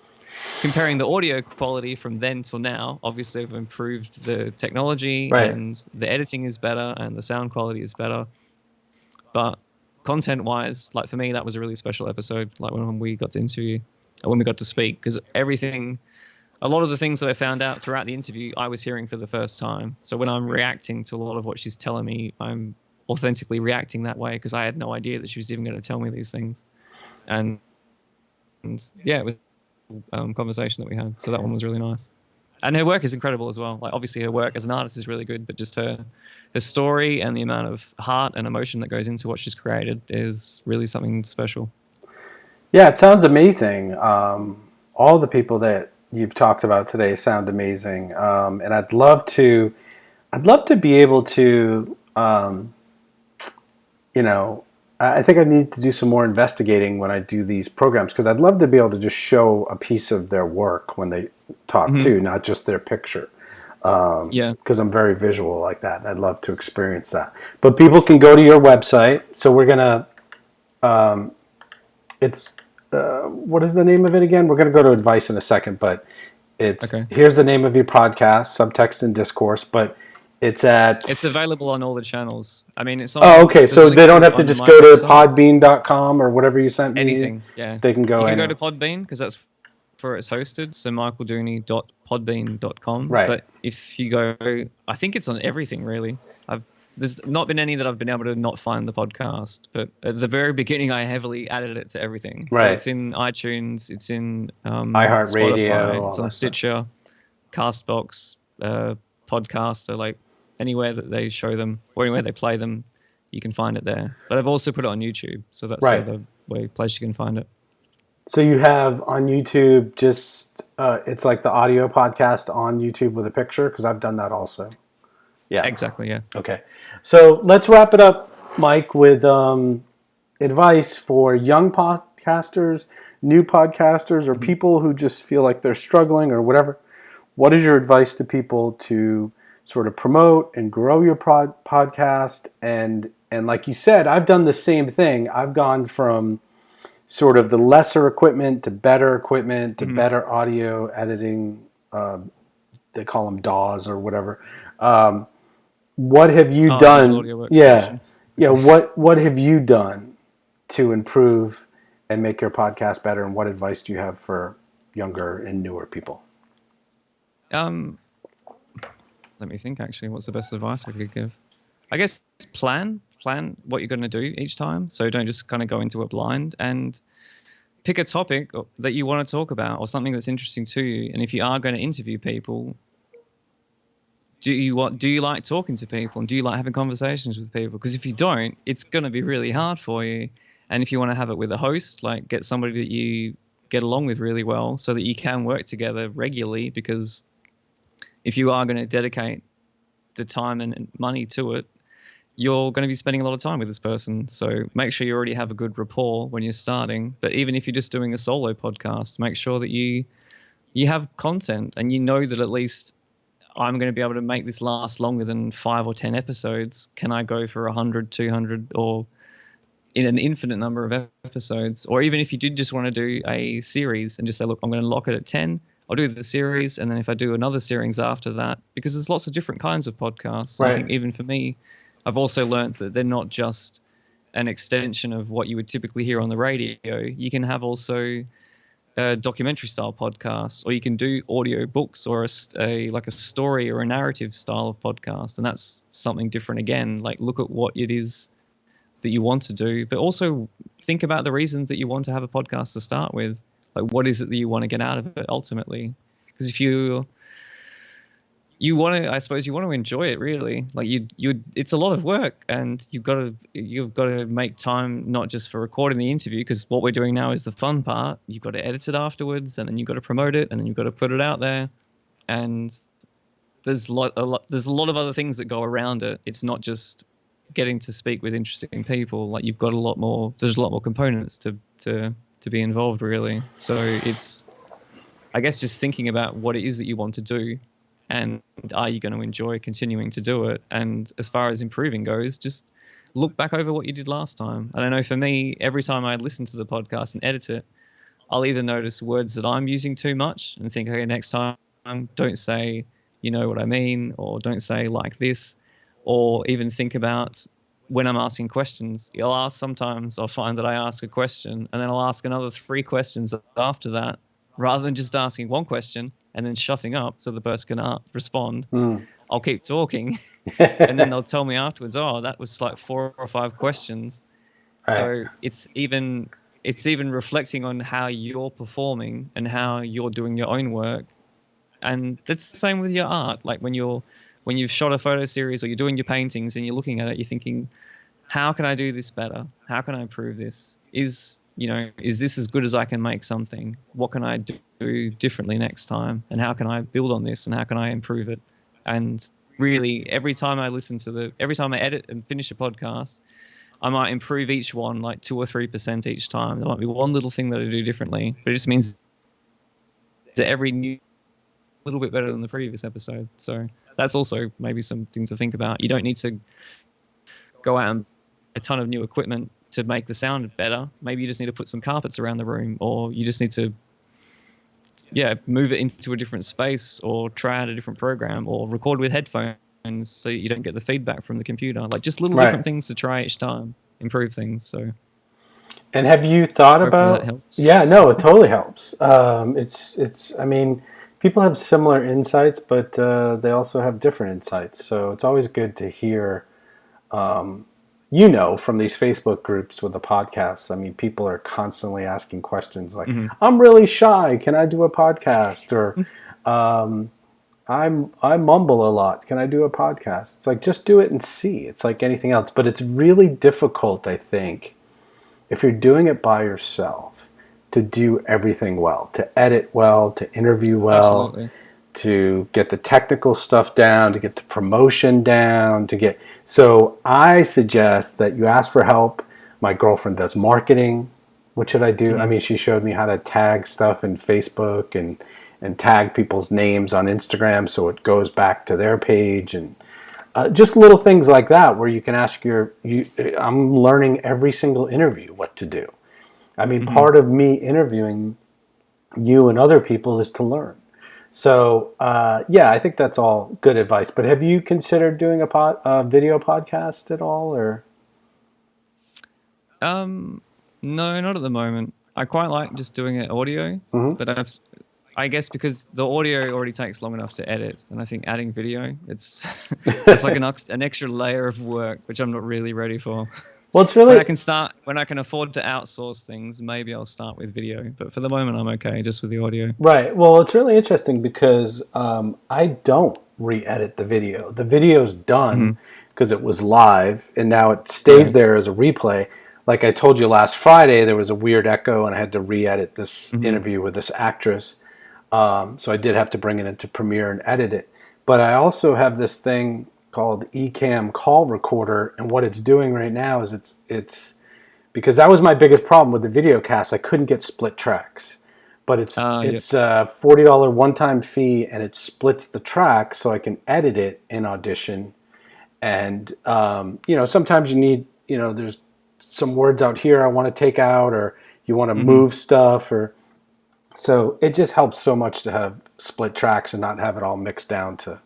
comparing the audio quality from then till now, obviously we've improved the technology and the editing is better and the sound quality is better. But content-wise, like for me, that was a really special episode, like when we got to interview, or when we got to speak, because a lot of the things that I found out throughout the interview, I was hearing for the first time. So when I'm reacting to a lot of what she's telling me, I'm authentically reacting that way, because I had no idea that she was even going to tell me these things. And yeah, it was a conversation that we had. So that one was really nice. And her work is incredible as well. Like obviously her work as an artist is really good, but just her story and the amount of heart and emotion that goes into what she's created is really something special. Yeah, it sounds amazing. All the people that you've talked about today sound amazing. And I'd love to be able to, I think I need to do some more investigating when I do these programs, because I'd love to be able to just show a piece of their work when they talk too, not just their picture. Yeah. Because I'm very visual like that, and I'd love to experience that. But people can go to your website. So we're gonna, it's what is the name of it again? We're gonna go to advice in a second, but it's Okay. here's the name of your podcast, Subtext and Discourse. But it's available on all the channels. I mean, it's on. Oh, okay. There's a So link they don't to it have to on just my go to website. podbean.com or whatever you sent me. Anything, yeah. They can go. You can anywhere. go to Podbean because that's where it's hosted. So michaeldooney.podbean.com. Right. But if you go, I think it's on everything really. There's not been any that I've been able to not find the podcast, but at the very beginning I heavily added it to everything. Right. So it's in iTunes, it's in iHeartRadio, Spotify, it's on Stitcher, Castbox, Podcaster, like anywhere that they show them or anywhere they play them, you can find it there. But I've also put it on YouTube, so that's the place you can find it. So you have on YouTube just it's like the audio podcast on YouTube with a picture, because I've done that also. Yeah. Exactly. Yeah. Okay. So let's wrap it up, Mike, with advice for young podcasters, new podcasters, or people who just feel like they're struggling or whatever. What is your advice to people to sort of promote and grow your podcast? And like you said, I've done the same thing. I've gone from sort of the lesser equipment to better equipment to better audio editing. They call them DAWs or whatever. What have you done? Yeah. What have you done to improve and make your podcast better? And what advice do you have for younger and newer people? Let me think. Actually, what's the best advice I could give? I guess plan what you're going to do each time. So don't just kind of go into it blind, and pick a topic that you want to talk about or something that's interesting to you. And if you are going to interview people, do you like talking to people, and do you like having conversations with people? Because if you don't, it's going to be really hard for you. And if you want to have it with a host, like get somebody that you get along with really well so that you can work together regularly, because if you are going to dedicate the time and money to it, you're going to be spending a lot of time with this person. So make sure you already have a good rapport when you're starting. But even if you're just doing a solo podcast, make sure that you have content, and you know that at least I'm going to be able to make this last longer than 5 or 10 episodes. Can I go for 100, 200, or in an infinite number of episodes? Or even if you did just want to do a series and just say, look, I'm going to lock it at 10. I'll do the series, and then if I do another series after that, because there's lots of different kinds of podcasts. Right. I think even for me, I've also learned that they're not just an extension of what you would typically hear on the radio. You can have also documentary style podcasts, or you can do audio books, or like a story or a narrative style of podcast, and that's something different again. Like, look at what it is that you want to do, but also think about the reasons that you want to have a podcast to start with. Like, what is it that you want to get out of it ultimately? Because if you want to, I suppose you want to enjoy it really. Like it's a lot of work, and you've got to make time, not just for recording the interview, because what we're doing now is the fun part. You've got to edit it afterwards, and then you've got to promote it, and then you've got to put it out there. And there's a lot of other things that go around it. It's not just getting to speak with interesting people. Like, you've got there's a lot more components to be involved really. So it's, I guess, just thinking about what it is that you want to do, and are you going to enjoy continuing to do it? And as far as improving goes, just look back over what you did last time. And I know for me, every time I listen to the podcast and edit it, I'll either notice words that I'm using too much and think, okay, next time don't say, you know what I mean, or don't say like this, or even think about when I'm asking questions. Sometimes I'll find that I ask a question and then I'll ask another 3 questions after that, rather than just asking one question and then shutting up so the person can respond. I'll keep talking and then they'll tell me afterwards, oh, that was like 4 or 5 questions. Right. So it's even reflecting on how you're performing and how you're doing your own work. And that's the same with your art. Like when you've shot a photo series or you're doing your paintings and you're looking at it, you're thinking, how can I do this better? How can I improve this? Is this as good as I can make something? What can I do differently next time? And how can I build on this? And how can I improve it? And really, every time I edit and finish a podcast, I might improve each one like 2 or 3% each time. There might be one little thing that I do differently, but it just means that every new little bit better than the previous episode. So that's also maybe something to think about. You don't need to go out and a ton of new equipment to make the sound better. Maybe you just need to put some carpets around the room, or you just need to move it into a different space, or try out a different program, or record with headphones so you don't get the feedback from the computer. Like just little different things to try each time, improve things. So. And have you thought about? That helps. Yeah, no, it totally helps. It's. I mean, people have similar insights, but they also have different insights. So it's always good to hear. From these Facebook groups with the podcasts, I mean, people are constantly asking questions like, "I'm really shy. Can I do a podcast?" Or, "I mumble a lot. Can I do a podcast?" It's like, just do it and see. It's like anything else, but it's really difficult, I think, if you're doing it by yourself, to do everything well, to edit well, to interview well. Absolutely. To get the technical stuff down, to get the promotion down, so I suggest that you ask for help. My girlfriend does marketing. What should I do? I mean, she showed me how to tag stuff in Facebook and tag people's names on Instagram so it goes back to their page, and just little things like that where you can ask I'm learning every single interview what to do. I mean, part of me interviewing you and other people is to learn. So, I think that's all good advice. But have you considered doing a video podcast at all, or? No, not at the moment. I quite like just doing it audio, but I guess because the audio already takes long enough to edit, and I think adding video, it's like an extra layer of work, which I'm not really ready for. Well, it's really when I can afford to outsource things, maybe I'll start with video. But for the moment, I'm okay just with the audio. Right. Well, it's really interesting because I don't re-edit the video. The video's done because it was live, and now it stays there as a replay. Like I told you last Friday, there was a weird echo, and I had to re-edit this interview with this actress. So I did have to bring it into Premiere and edit it. But I also have this thing called ECAMM call recorder, and what it's doing right now is it's because that was my biggest problem with the video cast. I couldn't get split tracks, but it's a $40 one-time fee, and it splits the track so I can edit it in Audition. And sometimes you need, there's some words out here I want to take out, or you want to move stuff, or so it just helps so much to have split tracks and not have it all mixed down to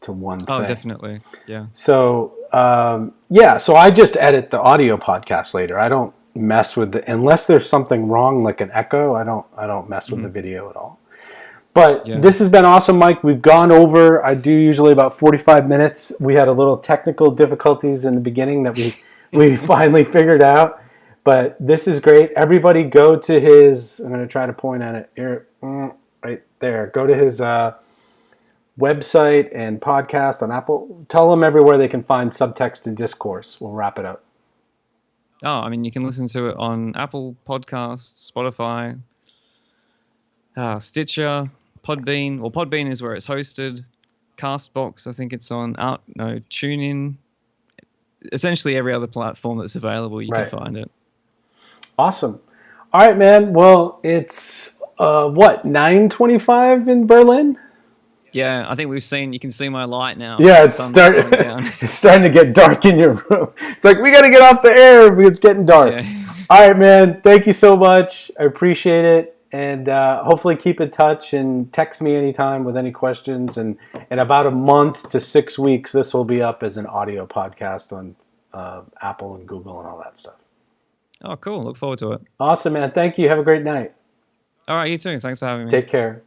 one thing. Oh, definitely. Yeah. So, so I just edit the audio podcast later. I don't mess with unless there's something wrong, like an echo, I don't mess with the video at all. But this has been awesome, Mike. We've gone over, I do usually about 45 minutes. We had a little technical difficulties in the beginning that we finally figured out. But this is great. Everybody go to his, I'm going to try to point at it here, right there. Go to his website and podcast on Apple. Tell them everywhere they can find Subtext and Discourse. We'll wrap it up. Oh, I mean, you can listen to it on Apple Podcasts, Spotify, Stitcher, Podbean. Well, Podbean is where it's hosted. Castbox, I think it's on TuneIn. Essentially every other platform that's available, you can find it. Awesome. All right, man. Well, it's 9:25 in Berlin? Yeah, I think you can see my light now. Yeah, it's starting to get dark in your room. It's like, we got to get off the air because it's getting dark. Yeah. All right, man. Thank you so much. I appreciate it. And hopefully keep in touch and text me anytime with any questions. And in about a month to 6 weeks, this will be up as an audio podcast on Apple and Google and all that stuff. Oh, cool. Look forward to it. Awesome, man. Thank you. Have a great night. All right, you too. Thanks for having me. Take care.